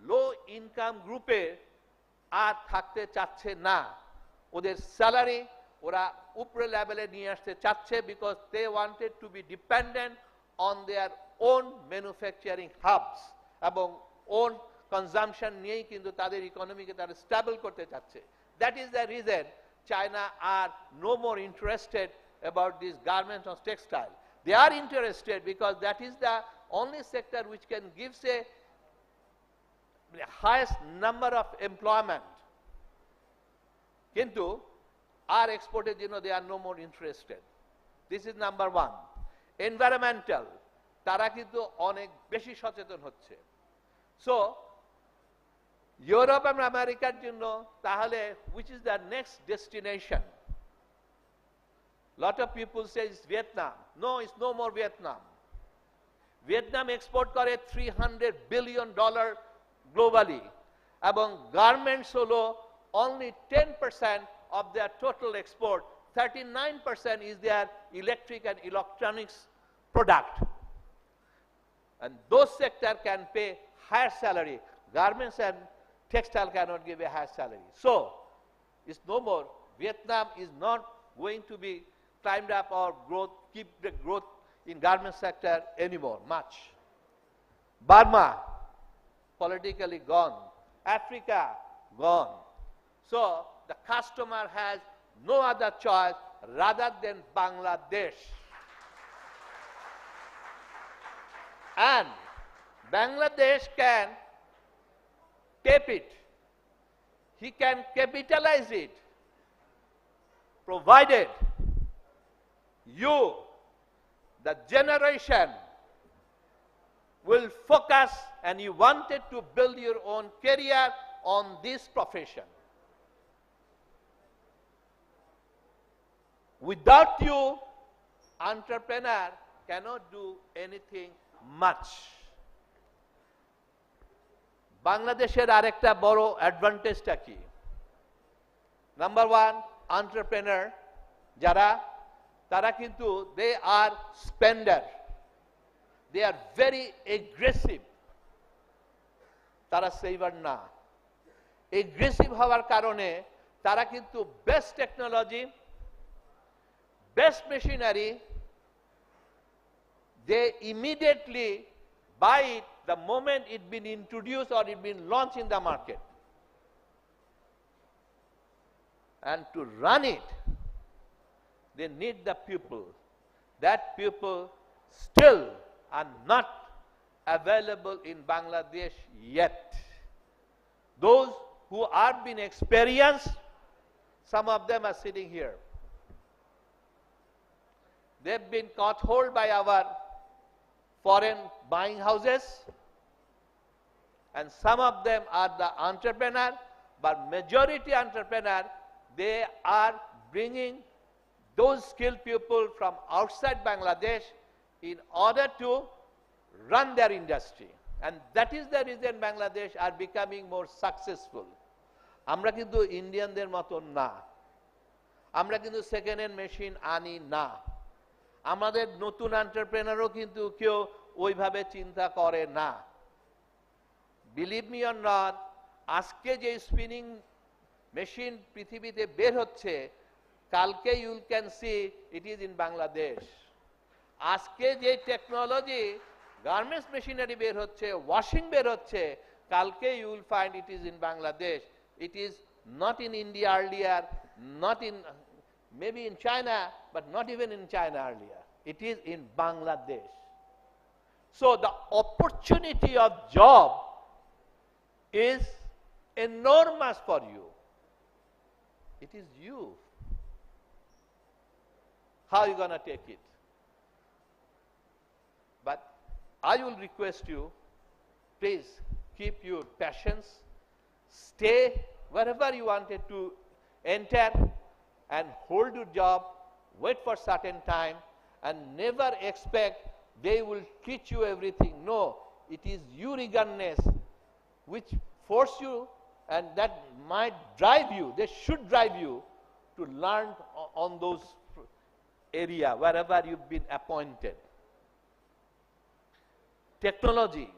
Speaker 4: লো ইনকাম গ্রুপে আর থাকতে চাচ্ছে না, ওদের স্যালারি ওরা উপরে লেভেলে নিয়ে আসতে চাচ্ছে, because they wanted to be dependent on their own manufacturing hubs এবং ওন কনজামশন নিয়েই কিন্তু তাদের ইকোনমিকে তারা স্টেবল করতে চাচ্ছে। That is the reason China are no more interested about these garments or textile. They are interested because that is the only sector which can give a highest number of employment. Kintu our exported, they are no more interested. This is number one. Environmental, tara kintu onek beshi socheton hocche. So Europe and America, tahale, which is the next destination? Lot of people say it's Vietnam. No, it's no more Vietnam. Vietnam export kore $300 billion globally. Among garments solo, only 10% of their total export, 39% is their electric and electronics product. And those sectors can pay higher salary. Garments and textile cannot give a high salary. So, it's no more. Vietnam is not going to be climbed up or keep the growth in garment sector anymore, much. Burma, politically gone. Africa, gone. So, the customer has no other choice rather than Bangladesh. And Bangladesh can tap it. He can capitalize it, provided you, the generation, will focus and you wanted to build your own career on this profession. Without you, entrepreneur cannot do anything much. বাংলাদেশের আরেকটা বড় অ্যাডভান্টেজটা কি? Number one, entrepreneur যারা, তারা কিন্তু they are spender, they are very aggressive, তারা saver না। Aggressive হওয়ার কারণে তারা কিন্তু best technology, best machinery, they immediately buy it the moment it been introduced or it been launched in the market. And to run it, they need the people. That people still are not available in Bangladesh yet. Those who are been experienced, some of them are sitting here. They've been caught hold by our foreign buying houses, and some of them are the entrepreneur, but majority entrepreneur, they are bringing those skilled people from outside Bangladesh in order to run their industry. And that is the reason Bangladesh are becoming more successful. Amra kintu Indian der moton na. Amra kintu second hand machine ani na. আমাদের নতুন এন্টারপ্রেনারও কিন্তু কেউ ওইভাবে চিন্তা করে না। Believe me or not, আজকে যে স্পিনিং মেশিন পৃথিবীতে বের হচ্ছে, কালকে you can see it is in Bangladesh. আজকে যে টেকনোলজি গার্মেন্টস মেশিনারি বের হচ্ছে, ওয়াশিং বের হচ্ছে, কালকে you will find it is in Bangladesh. It is not in India earlier, not in maybe in China, but not even in China earlier. It is in Bangladesh. So the opportunity of job is enormous for you. It is you. How are you going to take it? But I will request you, please keep your passions, stay wherever you wanted to enter, and hold your job, wait for certain time, and never expect they will teach you everything. No, it is your eagerness which force you, and that might drive you, they should drive you to learn on those area wherever you've been appointed. technology.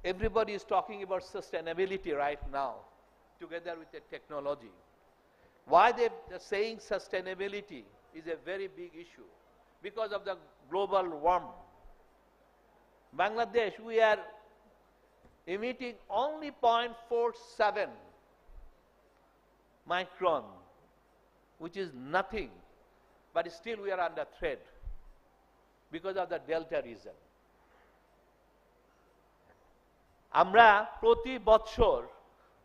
Speaker 4: Everybody is talking about sustainability right now, together with the technology. Why they're saying sustainability is a very big issue? Because of the global warming. Bangladesh, we are emitting only 0.47 micron, which is nothing, but still we are under threat because of the delta reason. Amra proti botshor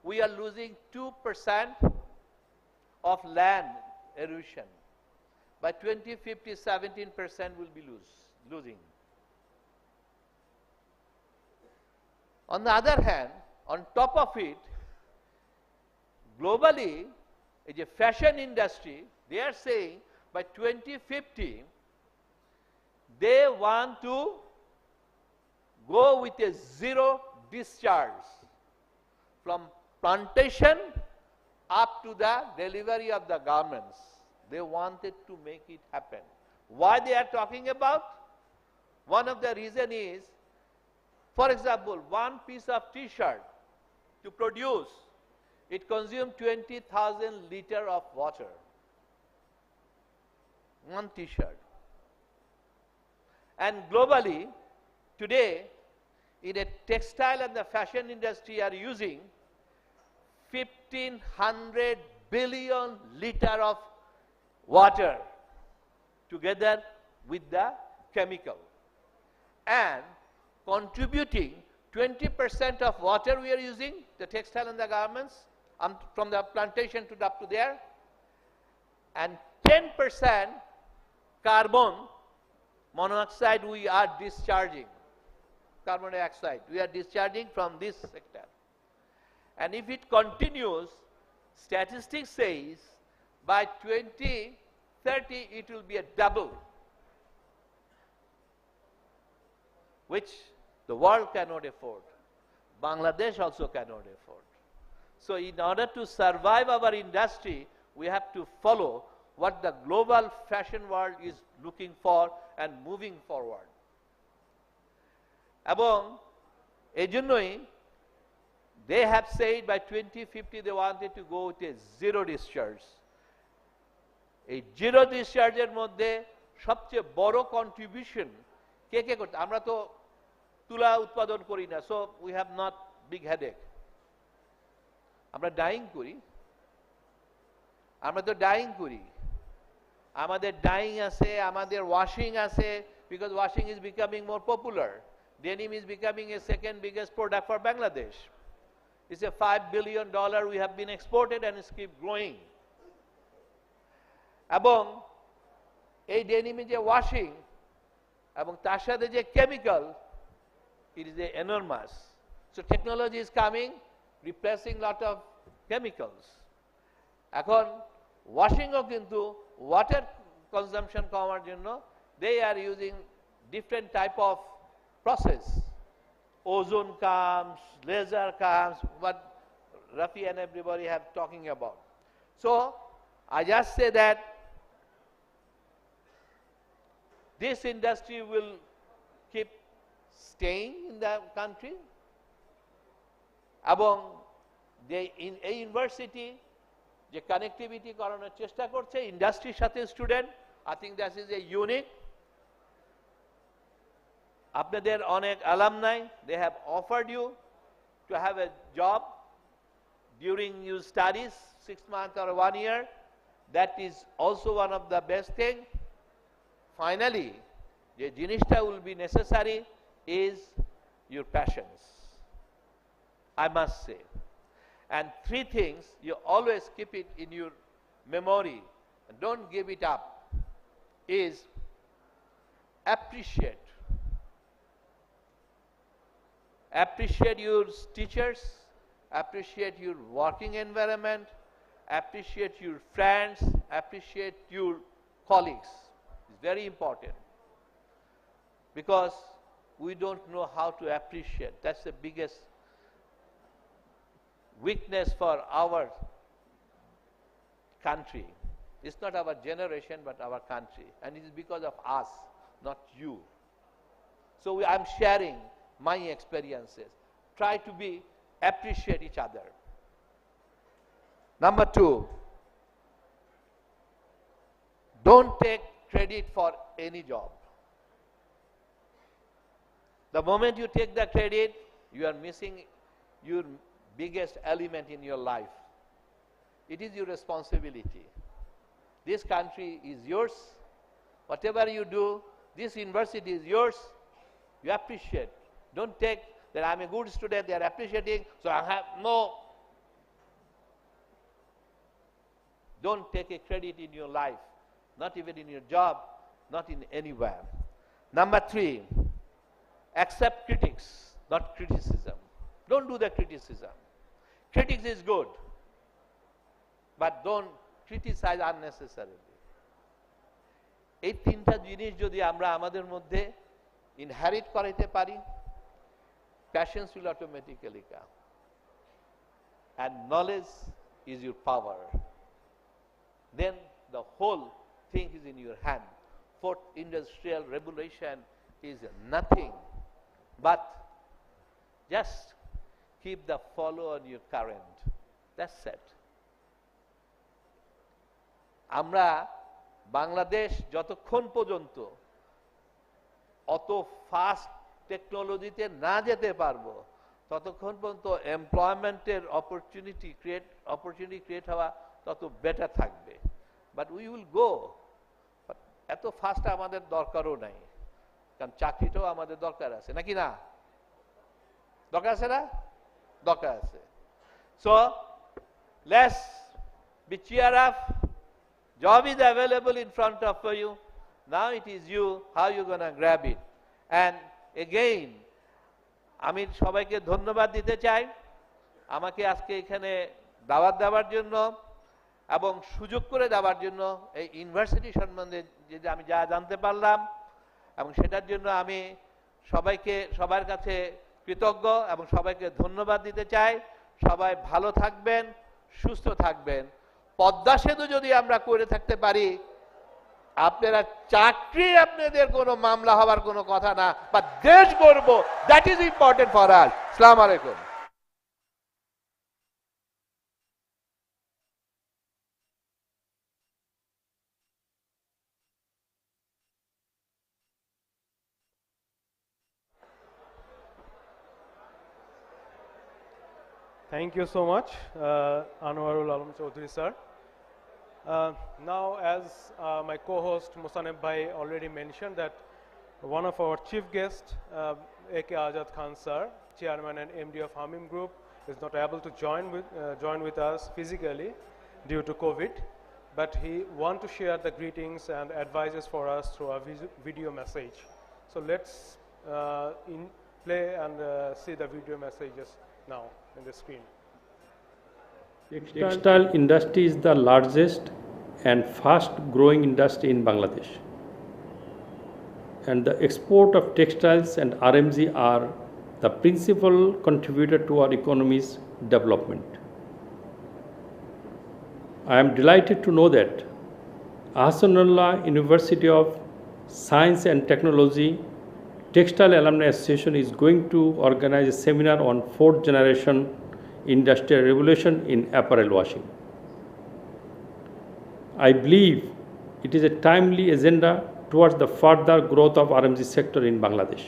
Speaker 4: we are losing 2% of land erosion. By 2050, 17% will be losing. On the other hand, on top of it, globally, as a fashion industry, they are saying by 2050, they want to go with a zero discharge from plantation up to the delivery of the garments. They wanted to make it happen. Why they are talking about? One of the reasons is, for example, one piece of t-shirt to produce, it consumes 20,000 liters of water. One t-shirt. And globally, today, in a textile and the fashion industry are using 1,500 billion liters of water together with the chemical. And contributing 20% of water we are using, the textile and the garments, from the plantation to up to there, and 10% carbon monoxide we are discharging, carbon dioxide we are discharging from this sector. And if it continues, statistics says by 2030 it will be a double, which the world cannot afford. Bangladesh also cannot afford. So in order to survive our industry, we have to follow what the global fashion world is looking for and moving forward. এবং এজন্যই they have said by 2050 they wanted to go with a zero discharge. এই zero ডিসচার্জের মধ্যে সবচেয়ে বড় contribution কে কে করতে? আমরা তো তুলা উৎপাদন করি না, so we have not big headache. আমরা ডাইং করি, আমরা তো ডাইং করি, আমাদের ডাইং আছে, আমাদের ওয়াশিং আছে, because washing is becoming more popular. Denim is becoming A second biggest product for Bangladesh. It's a $5 billion we have been exported and it's keep growing. এবং এই ডেনিমে যে ওয়াশিং এবং তার সাথে যে chemical, it is enormous. So technology is coming, replacing lot of chemicals. এখন ওয়াশিংও কিন্তু water consumption কমার জন্য they are using different type of process. Ozone comes, laser comes, what Rafi and everybody have talking about. So I just say that this industry will keep staying in the country. এবং যে এই university যে connectivity করানোর চেষ্টা করছে ইন্ডাস্ট্রির সাথে student, I think that is a unique. আপনাদের অনেক alumni, they have offered you to have a job during your studies, 6 months or 1 year. That is also one of the best thing. Finally, the জিনিসটা will be necessary is your passions, I must say. And 3 things, you always keep it in your memory and don't give it up, is appreciate your teachers, appreciate your working environment, appreciate your friends, appreciate your colleagues. It's very important because we don't know how to appreciate. That's the biggest weakness for our country. It's not our generation but our country, and it is because of us, not you. So I'm sharing my experiences. Try to appreciate each other. Number 2, don't take credit for any job. The moment you take the credit, you are missing your biggest element in your life. It is your responsibility. This country is yours. Whatever you do, this university is yours. You appreciate. Don't take that I'm a good student, they are appreciating, so I have no. Don't take a credit in your life, not even in your job, not in anywhere. Number 3, accept critics, not criticism. Don't do the criticism. Critics is good, but don't criticize unnecessarily. এই তিনটা জিনিস যদি আমরা আমাদের মধ্যে inherit করাইতে পারি, passions will automatically come. And knowledge is your power. Then the whole thing is in your hand. Fourth industrial revolution is nothing but just keep the follow on your current. That's it. আমরা বাংলাদেশ যতক্ষণ পর্যন্ত অত fast টেকনোলজিতে না যেতে পারবো ততক্ষণ পর্যন্ত এমপ্লয়মেন্টের অপরচুনিটি ক্রিয়েট হওয়া তত বেটার থাকবে। বাট উই উইল গো, এত ফাস্ট আমাদের দরকারও নাই, কারণ চাকরিটাও আমাদের দরকার আছে, নাকি না? দরকার আছে না? দরকার আছে। So let's be cheer up. Job is available in front of you. Now it is you, how you gonna grab it. And again, আমি সবাইকে ধন্যবাদ দিতে চাই আমাকে আজকে এখানে দাওয়াত দেওয়ার জন্য এবং সুযোগ করে দেওয়ার জন্য। এই ইউনিভার্সিটি সম্বন্ধে যে আমি যা জানতে পারলাম এবং সেটার জন্য আমি সবার কাছে কৃতজ্ঞ এবং সবাইকে ধন্যবাদ দিতে চাই। সবাই ভালো থাকবেন, সুস্থ থাকবেন। পদ্মা সেতু যদি আমরা করে থাকতে পারি, আপনারা চাকরি আপনাদের কোনো মামলা হওয়ার কোনো কথা না, বা দেশ গড়ব, that is important for us. আসসালামু আলাইকুম।
Speaker 2: Thank you so much, Anwarul Alam Chaudhary sir. Now, as my co-host Musaneb Bhai already mentioned, that one of our chief guests, A.K. Azad Khan sir, Chairman and MD of Hamim Group, is not able to join with us physically due to COVID, but he want to share the greetings and advices for us through a video message. So let's play and see the video messages now in the screen.
Speaker 5: Textile industry is the largest and fast growing industry in Bangladesh, and the export of textiles and RMG are the principal contributor to our economy's development. I am delighted to know that Ahsanullah University of Science and Technology Textile Alumni Association is going to organize a seminar on 4th generation industrial revolution in apparel washing. I believe it is a timely agenda towards the further growth of RMG sector in Bangladesh.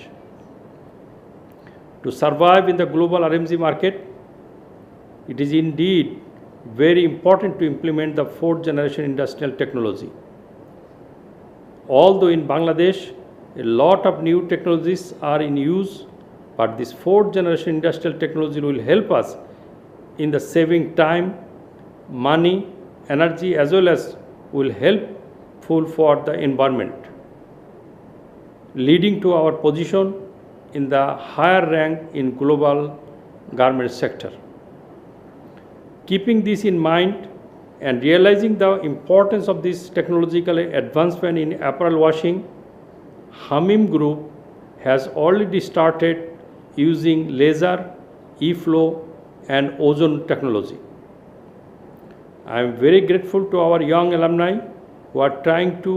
Speaker 5: To survive in the global RMG market, it is indeed very important to implement the 4th generation industrial technology. Although in Bangladesh, a lot of new technologies are in use, but this 4th generation industrial technology will help us in the saving time, money, energy, as well as will helpful for the environment, leading to our position in the higher rank in global garment sector. Keeping this in mind and realizing the importance of this technological advancement in apparel washing, Hamim Group has already started using laser, e-flow and ozone technology. I am very grateful to our young alumni who are trying to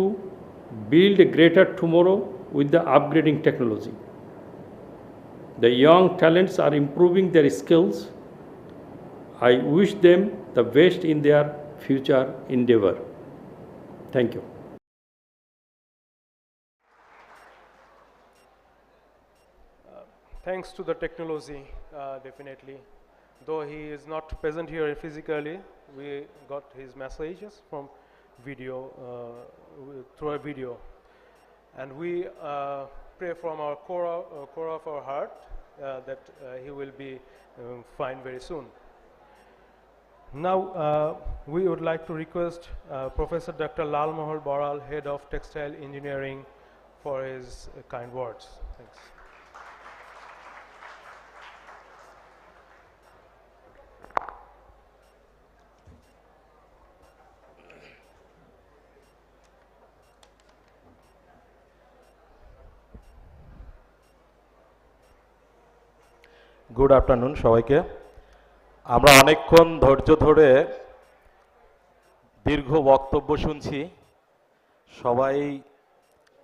Speaker 5: build a greater tomorrow with the upgrading technology. The young talents are improving their skills. I wish them the best in their future endeavor. Thank you.
Speaker 2: Thanks to the technology, definitely. Though he is not present here physically, we got his messages from video, through a video. And we pray from our core of our heart that he will be fine very soon. Now, we would like to request Professor Dr. Lal Mohar Baral, Head of Textile Engineering, for his kind words. Thanks.
Speaker 6: Good afternoon সবাইকে। আমরা অনেকক্ষণ ধৈর্য ধরে দীর্ঘ বক্তব্য শুনছি, সবাই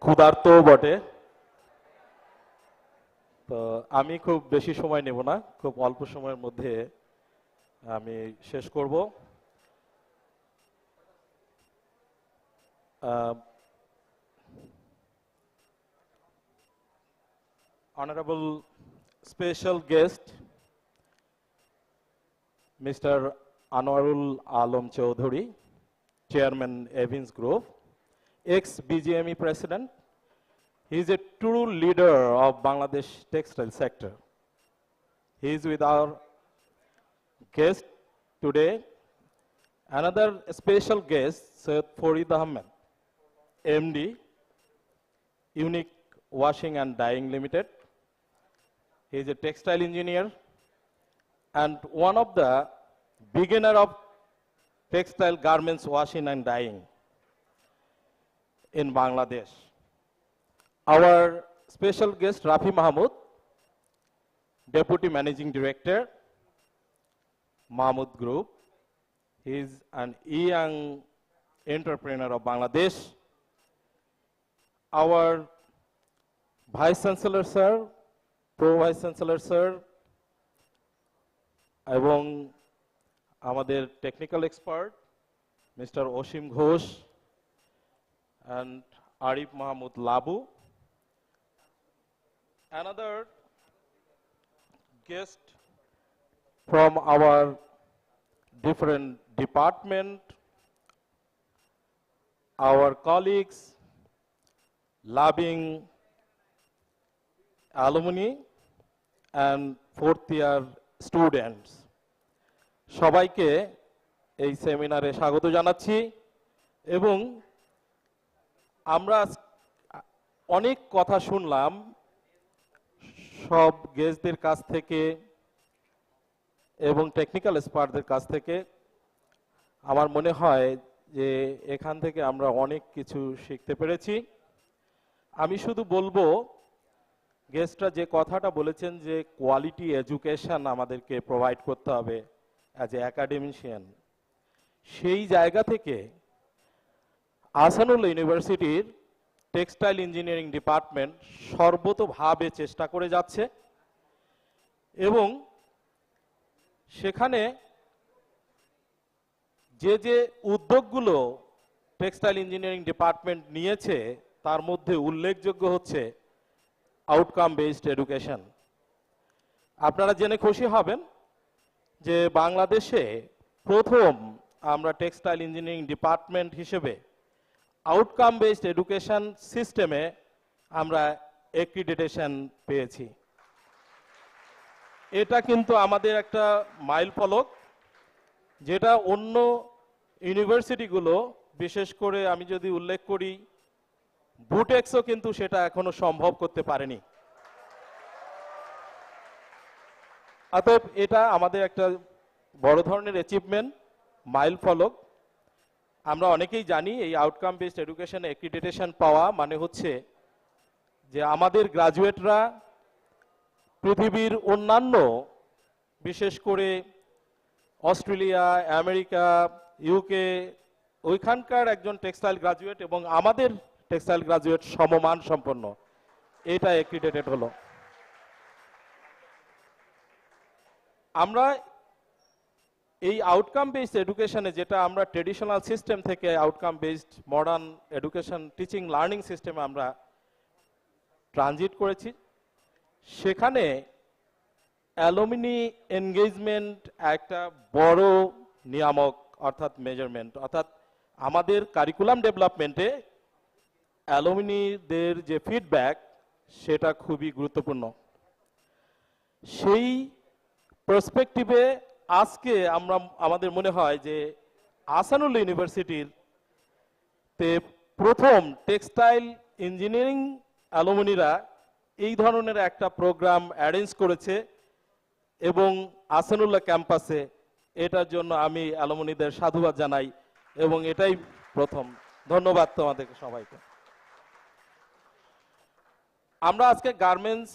Speaker 6: ক্ষুধার্তও বটে। তো আমি খুব বেশি সময় নেব না, খুব অল্প সময়ের মধ্যে আমি শেষ করব। Honorable special guest, Mr. Anwarul Alam Chaudhuri, Chairman Evans Group, ex-BGME President. He is a true leader of Bangladesh textile sector. He is with our guest today. Another special guest, Syed Farid Ahmed, MD, Unique Washing and Dyeing Limited. He is a textile engineer and one of the beginner of textile garments washing and dyeing in Bangladesh. Our special guest, Rafi Mahmood, Deputy Managing Director, Mahmood Group. He is an young entrepreneur of Bangladesh. Our Vice Chancellor, Sir, Pro Vice Chancellor, Sir, এবং আমাদের technical expert mister Asim Ghosh and Arif Mahmood Labu. Another guest from our different department, our colleagues, loving alumni and fourth year students. সবাইকে এই সেমিনারে স্বাগত জানাচ্ছি এবং আমরা অনেক কথা শুনলাম সব গেস্টদের কাছ থেকে এবং টেকনিক্যাল এক্সপার্টদের কাছ থেকে। আমার মনে হয় যে এখান থেকে আমরা অনেক কিছু শিখতে পেরেছি। আমি শুধু বলবো গেস্টরা যে কথাটা বলেছেন যে কোয়ালিটি এডুকেশন আমাদেরকে প্রোভাইড করতে হবে অ্যাজ এ অ্যাকাডেমিশিয়ান, সেই জায়গা থেকে আহসানুল্লাহ ইউনিভার্সিটির টেক্সটাইল ইঞ্জিনিয়ারিং ডিপার্টমেন্ট সর্বতোভাবে চেষ্টা করে যাচ্ছে এবং সেখানে যে যে উদ্যোগগুলো টেক্সটাইল ইঞ্জিনিয়ারিং ডিপার্টমেন্ট নিয়েছে তার মধ্যে উল্লেখযোগ্য হচ্ছে আউটকাম বেসড এডুকেশন। আপনারা জেনে খুশি হবেন যে বাংলাদেশে প্রথম আমরা টেক্সটাইল ইঞ্জিনিয়ারিং ডিপার্টমেন্ট হিসেবে আউটকাম বেসড এডুকেশন সিস্টেমে আমরা অ্যাক্রিডিটেশন পেয়েছি। এটা কিন্তু আমাদের একটা মাইল ফলক, যেটা অন্য ইউনিভার্সিটিগুলো, বিশেষ করে আমি যদি উল্লেখ করি বুটেক্সও কিন্তু সেটা এখনো সম্ভব করতে পারেনি। অতএব এটা আমাদের একটা বড় ধরনের অ্যাচিভমেন্ট, মাইল ফলক। আমরা অনেকেই জানি এই আউটকাম বেসড এডুকেশন অ্যাক্রিডিটেশন পাওয়া মানে হচ্ছে যে আমাদের গ্রাজুয়েটরা পৃথিবীর অন্যান্য, বিশেষ করে অস্ট্রেলিয়া, আমেরিকা, ইউকে, ওইখানকার একজন টেক্সটাইল গ্রাজুয়েট এবং আমাদের টেক্সটাইল গ্রাজুয়েট সমমান সম্পন্ন, এটা অ্যাক্রিডিটেড হলো। আমরা এই আউটকাম বেসড এডুকেশনে, যেটা আমরা ট্রেডিশনাল সিস্টেম থেকে outcome based modern education teaching learning সিস্টেমে আমরা ট্রানজিট করেছি, সেখানে অ্যালুমিনি এনগেজমেন্ট একটা বড় নিয়ামক, অর্থাৎ মেজারমেন্ট, অর্থাৎ আমাদের কারিকুলাম ডেভেলপমেন্টে অ্যালুমিনিদের যে ফিডব্যাক সেটা খুবই গুরুত্বপূর্ণ। সেই পার্সপেক্টিভে আজকে আমাদের মনে হয় যে আহসানুল ইউনিভার্সিটির তে প্রথম টেক্সটাইল ইঞ্জিনিয়ারিং অ্যালুমিনিরা এই ধরনের একটা প্রোগ্রাম অ্যারেঞ্জ করেছে এবং আহসানুল্লাহ ক্যাম্পাসে। এটার জন্য আমি অ্যালুমিনিদের সাধুবাদ জানাই এবং এটাই প্রথম। ধন্যবাদ তোমাদেরকে সবাইকে। আমরা আজকে গার্মেন্টস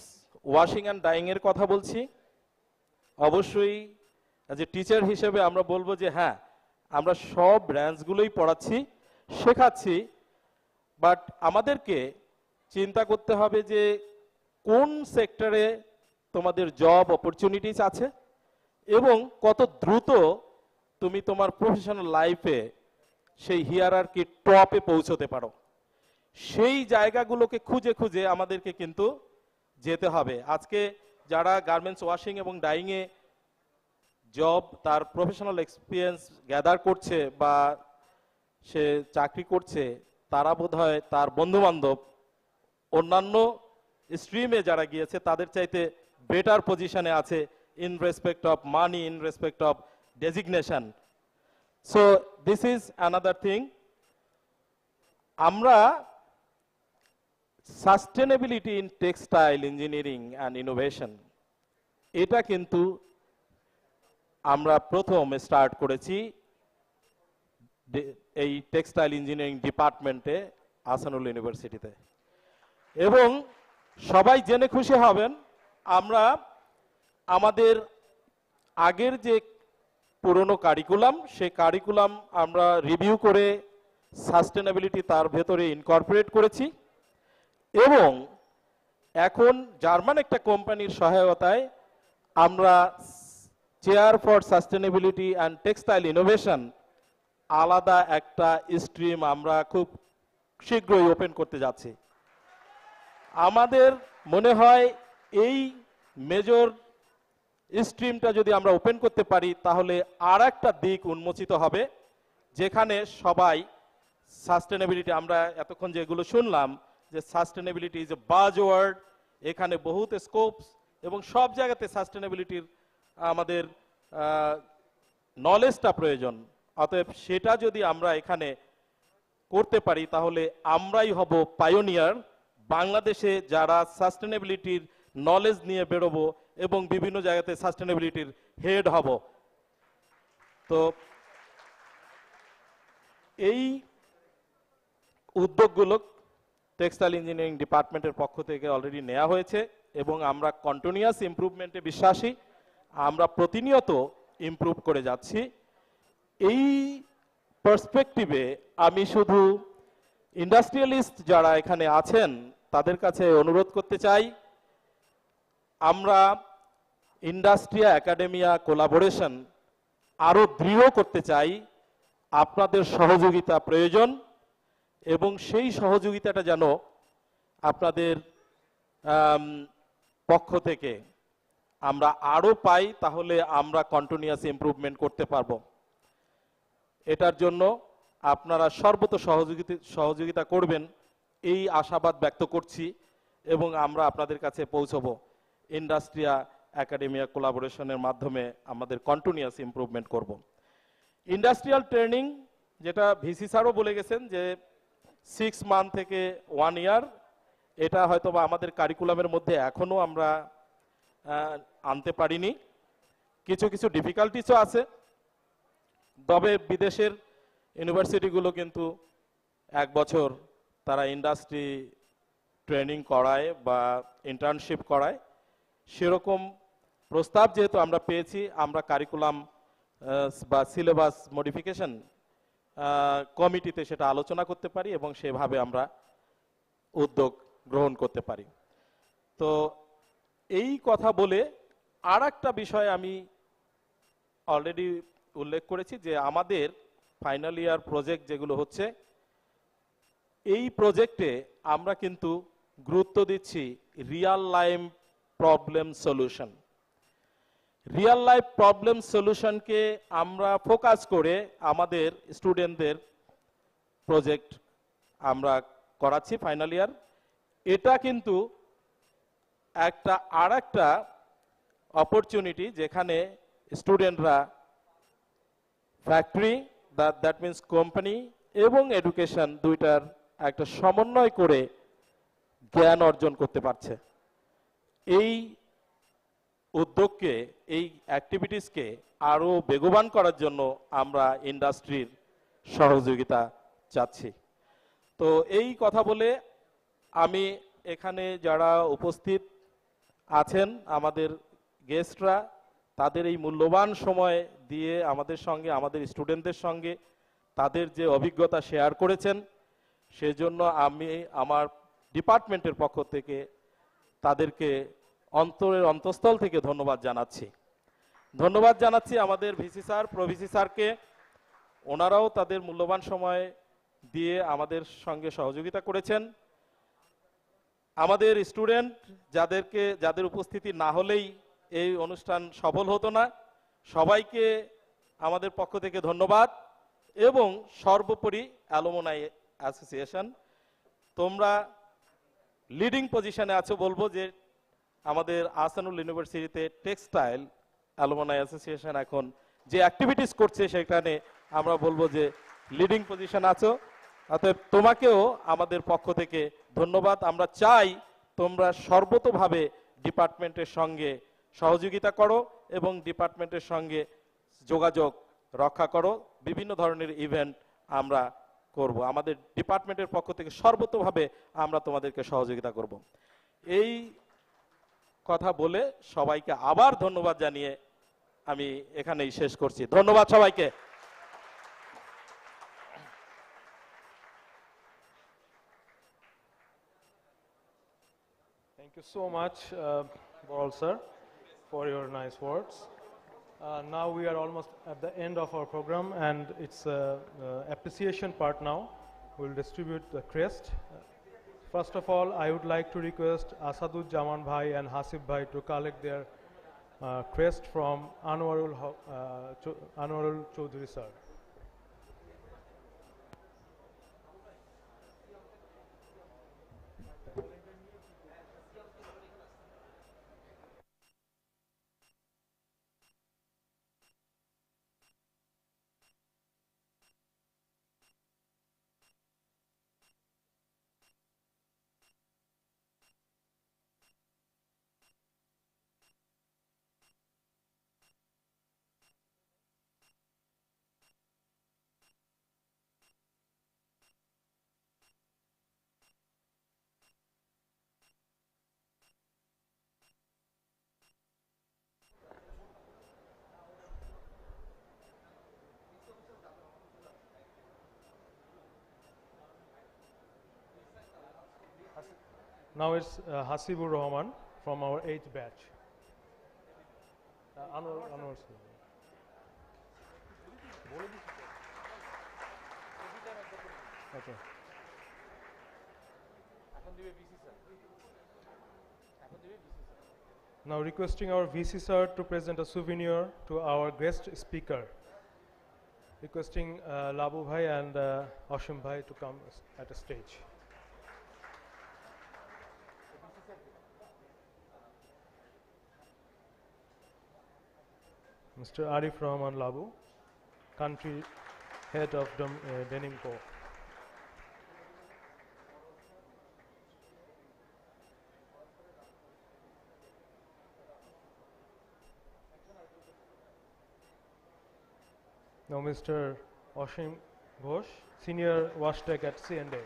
Speaker 6: ওয়াশিং অ্যান্ড ডাইং এর কথা বলছি। অবশ্যই যে টিচার হিসেবে আমরা বলবো যে হ্যাঁ, আমরা সব ব্রাঞ্চগুলোই পড়াচ্ছি, শেখাচ্ছি, বাট আমাদেরকে চিন্তা করতে হবে যে কোন সেক্টরে তোমাদের জব অপরচুনিটিস আছে এবং কত দ্রুত তুমি তোমার প্রফেশনাল লাইফে সেই হিয়ারার্কি টপে পৌঁছতে পারো। সেই জায়গাগুলোকে খুঁজে খুঁজে আমাদেরকে কিন্তু যেতে হবে। আজকে যারা গার্মেন্টস ওয়াশিং এবং ডাইংয়ে জব, তার প্রফেশনাল এক্সপিরিয়েন্স গ্যাদার করছে বা সে চাকরি করছে, তারা বোধহয় তার বন্ধুবান্ধব অন্যান্য স্ট্রিমে যারা গিয়েছে তাদের চাইতে বেটার পজিশনে আছে in respect of money, in respect of designation. So this is another thing. আমরা sustainability in textile engineering and innovation, এটা কিন্তু আমরা প্রথম স্টার্ট করেছি এই টেক্সটাইল ইঞ্জিনিয়ারিং ডিপার্টমেন্টে আহসানুল ইউনিভার্সিটিতে। এবং সবাই জেনে খুশি হবেন, আমরা আমাদের আগের যে পুরনো কারিকুলাম, সেই কারিকুলাম আমরা রিভিউ করে সাস্টেনেবিলিটি তার ভেতরে ইনকর্পোরেট করেছি এবং এখন জার্মান একটা কোম্পানির সহায়তায় আমরা chair for sustainability and textile innovation আলাদা একটা স্ট্রিম আমরা খুব শীঘ্রই ওপেন করতে যাচ্ছি। আমাদের মনে হয় এই মেজর স্ট্রিমটা যদি আমরা ওপেন করতে পারি তাহলে আর একটা দিক উন্মোচিত হবে, যেখানে সবাই সাস্টেনেবিলিটি, আমরা এতক্ষণ যেগুলো শুনলাম যে সাস্টেনেবিলিটি ইজ এ বাজওয়ার্ড, এখানে বহুত স্কোপস এবং সব জায়গাতে সাস্টেনেবিলিটির আমাদের নলেজটা প্রয়োজন। অতএব সেটা যদি আমরা এখানে করতে পারি তাহলে আমরাই হব পায়োনিয়ার, বাংলাদেশে যারা সাস্টেনেবিলিটির নলেজ নিয়ে বেরোবো এবং বিভিন্ন জায়গাতে সাস্টেনেবিলিটির হেড হব। তো এই উদ্যোগগুলো টেক্সটাইল ইঞ্জিনিয়ারিং ডিপার্টমেন্টের পক্ষ থেকে অলরেডি নেওয়া হয়েছে এবং আমরা কন্টিনিউয়াস ইমপ্রুভমেন্টে বিশ্বাসী। আমরা প্রতিনিয়ত ইমপ্রুভ করে যাচ্ছি। এই পার্সপেক্টিভে আমি শুধু ইন্ডাস্ট্রিয়ালিস্ট যারা এখানে আছেন তাদের কাছে অনুরোধ করতে চাই, আমরা ইন্ডাস্ট্রিয়া একাডেমিয়া কোলাবোরেশন আরো দৃঢ় করতে চাই। আপনাদের সহযোগিতা প্রয়োজন এবং সেই সহযোগিতাটা যেন আপনাদের পক্ষ থেকে আমরা আরো পাই, তাহলে আমরা কন্টিনিউয়াস ইমপ্রুভমেন্ট করতে পারবো। এটার জন্য আপনারা সর্বত সহযোগিতা করবেন এই আশাবাদ ব্যক্ত করছি এবং আমরা আপনাদের কাছে পৌঁছবো। ইন্ডাস্ট্রিয়া একাডেমিয়া কোলাবোরেশনের মাধ্যমে আমাদের কন্টিনিউয়াস ইমপ্রুভমেন্ট করব। ইন্ডাস্ট্রিয়াল ট্রেনিং, যেটা ভিসি স্যারও বলে গেছেন যে 6 মান্থ থেকে 1 ইয়ার, এটা হয়তো বা আমাদের কারিকুলামের মধ্যে এখনো আমরা আনতে পারিনি। কিছু কিছু ডিফিকাল্টিসও আছে, তবে বিদেশের ইউনিভার্সিটিগুলো কিন্তু 1 বছর তারা ইন্ডাস্ট্রি ট্রেনিং করায় বা ইন্টার্নশিপ করায়। সেরকম প্রস্তাব যেহেতু আমরা পেয়েছি, আমরা কারিকুলাম বা সিলেবাস মডিফিকেশন কমিটিতে সেটা আলোচনা করতে পারি এবং সেভাবে আমরা উদ্যোগ গ্রহণ করতে পারি। তো এই কথা বলে আর একটা বিষয় আমি অলরেডি উল্লেখ করেছি যে আমাদের ফাইনাল ইয়ার প্রজেক্ট যেগুলো হচ্ছে, এই প্রজেক্টে আমরা কিন্তু গুরুত্ব দিচ্ছি real life problem solution. Real life problem সলিউশনকে আমরা ফোকাস করে আমাদের স্টুডেন্টদের প্রজেক্ট আমরা করাচ্ছি ফাইনাল ইয়ার। এটা কিন্তু একটা আরেকটা অপরচুনিটি যেখানে স্টুডেন্টরা ফ্যাক্টরি, দ্যাট মিন্স কোম্পানি এবং এডুকেশন দুইটার একটা সমন্বয় করে জ্ঞান অর্জন করতে পারছে। এই উদ্যোগকে, এই অ্যাক্টিভিটিসকে আরও বেগবান করার জন্য আমরা ইন্ডাস্ট্রির সহযোগিতা চাচ্ছি। তো এই কথা বলে আমি এখানে যারা উপস্থিত আছেন আমাদের গেস্টরা, তাদের এই মূল্যবান সময় দিয়ে আমাদের সঙ্গে, আমাদের স্টুডেন্টদের সঙ্গে তাদের যে অভিজ্ঞতা শেয়ার করেছেন, সেজন্য আমি আমার ডিপার্টমেন্টের পক্ষ থেকে তাদেরকে অন্তরের অন্তঃস্থল থেকে ধন্যবাদ জানাচ্ছি। ধন্যবাদ জানাচ্ছি আমাদের ভিসি স্যার, প্রভিসি স্যারকে। ওনারাও তাদের মূল্যবান সময় দিয়ে আমাদের সঙ্গে সহযোগিতা করেছেন। আমাদের স্টুডেন্ট যাদের উপস্থিতি না হলেই এই অনুষ্ঠান সফল হতো না, সবাইকে আমাদের পক্ষ থেকে ধন্যবাদ। এবং সর্বোপরি অ্যালুমনাই অ্যাসোসিয়েশন, তোমরা লিডিং পজিশনে আছো। বলবো যে আমাদের আহসানুল ইউনিভার্সিটিতে টেক্সটাইল অ্যালুমনাই অ্যাসোসিয়েশন এখন যে অ্যাক্টিভিটিস করছে সেখানে আমরা বলবো যে লিডিং পজিশন আছো। অতএব তোমাকেও আমাদের পক্ষ থেকে ধন্যবাদ। আমরা চাই তোমরা সর্বতোভাবে ডিপার্টমেন্টের সঙ্গে সহযোগিতা করো এবং ডিপার্টমেন্টের সঙ্গে যোগাযোগ রক্ষা করো। বিভিন্ন ধরনের ইভেন্ট আমরা করব, আমাদের ডিপার্টমেন্টের পক্ষ থেকে সর্বতোভাবে আমরা তোমাদেরকে সহযোগিতা করব। এই কথা বলে সবাইকে আবার ধন্যবাদ জানিয়ে আমি এখানেই শেষ করছি। ধন্যবাদ সবাইকে।
Speaker 2: Thank you so much, Boral sir, for your nice words. Now we are almost at the end of our program, and it's appreciation part now. We'll distribute the crest. First of all, I would like to request Asadud Jaman Bhai and Hasib Bhai to collect their crest from Anwarul Chaudhary sir. Now it's Hasibur Rahman from our 8th batch. Anwar sir. Okay. Now requesting our VC sir to present a souvenir to our guest speaker. Requesting Labu Bhai and Ashim Bhai to come at the stage. Mr. Arif Rahman Labu, country head of Denim Co. Now Mr. Ashim Ghosh, senior wash tech at C&A.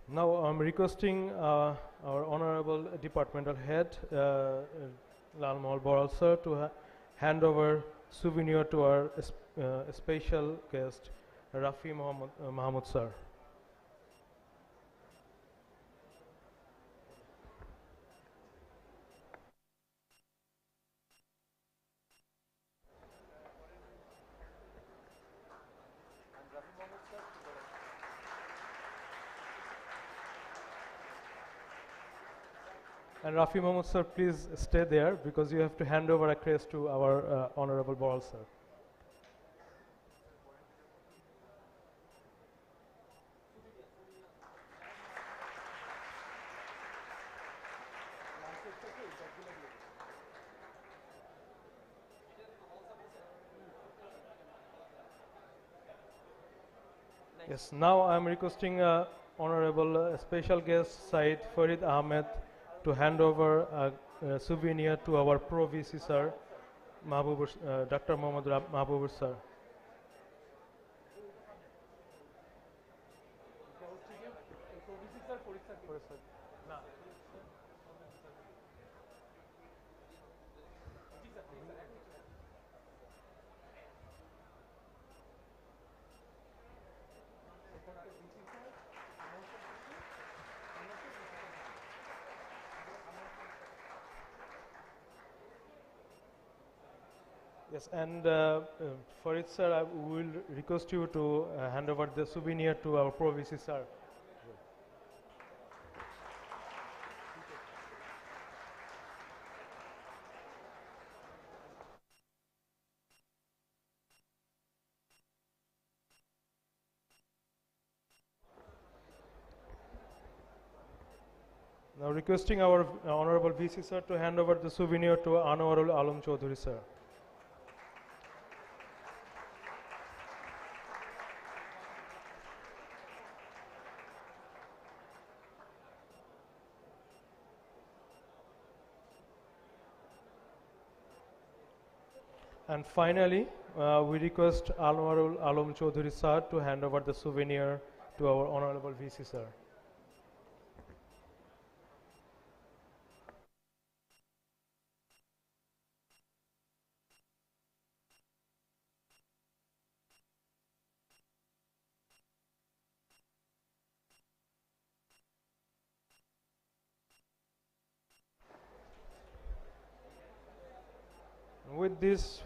Speaker 2: Now I'm requesting our honorable departmental head, Lalmal Boral sir, to hand over souvenir to our special guest, Rafi Mahmoud sir. And Rafi Mahmood sir, please stay there because you have to hand over a crest to our Honorable Boral sir. Yes, now I am requesting Honorable Special Guest Said Farid Ahmed to hand over a souvenir to our Pro VC sir, Dr. Mohammad Mahbubur sir. Yes, and Farid sir, I will request you to hand over the souvenir to our Pro VC sir. Now requesting our Honorable VC sir to hand over the souvenir to Anwarul Alam Chaudhuri sir. And finally, we request Anwarul Alam Chaudhuri sir to hand over the souvenir to our Honorable VC sir. With this,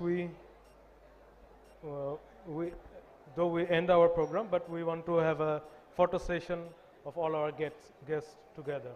Speaker 2: though we end our program, but we want to have a photo session of all our guests together.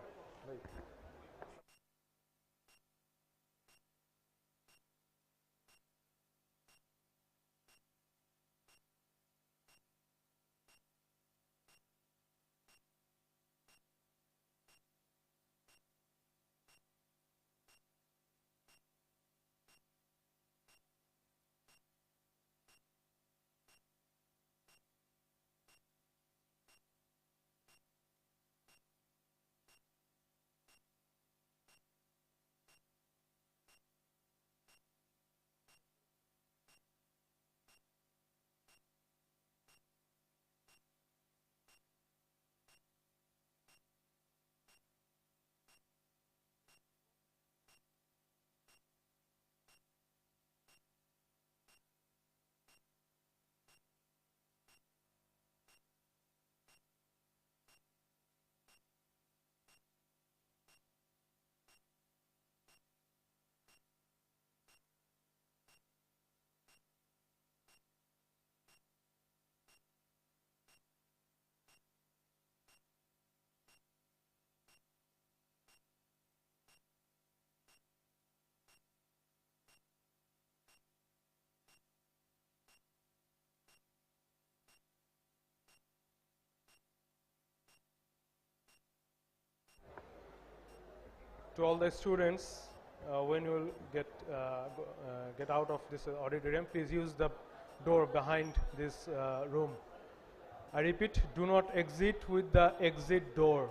Speaker 2: To all the students, when you will get out of this auditorium, please use the door behind this room. I repeat, do not exit with the exit door.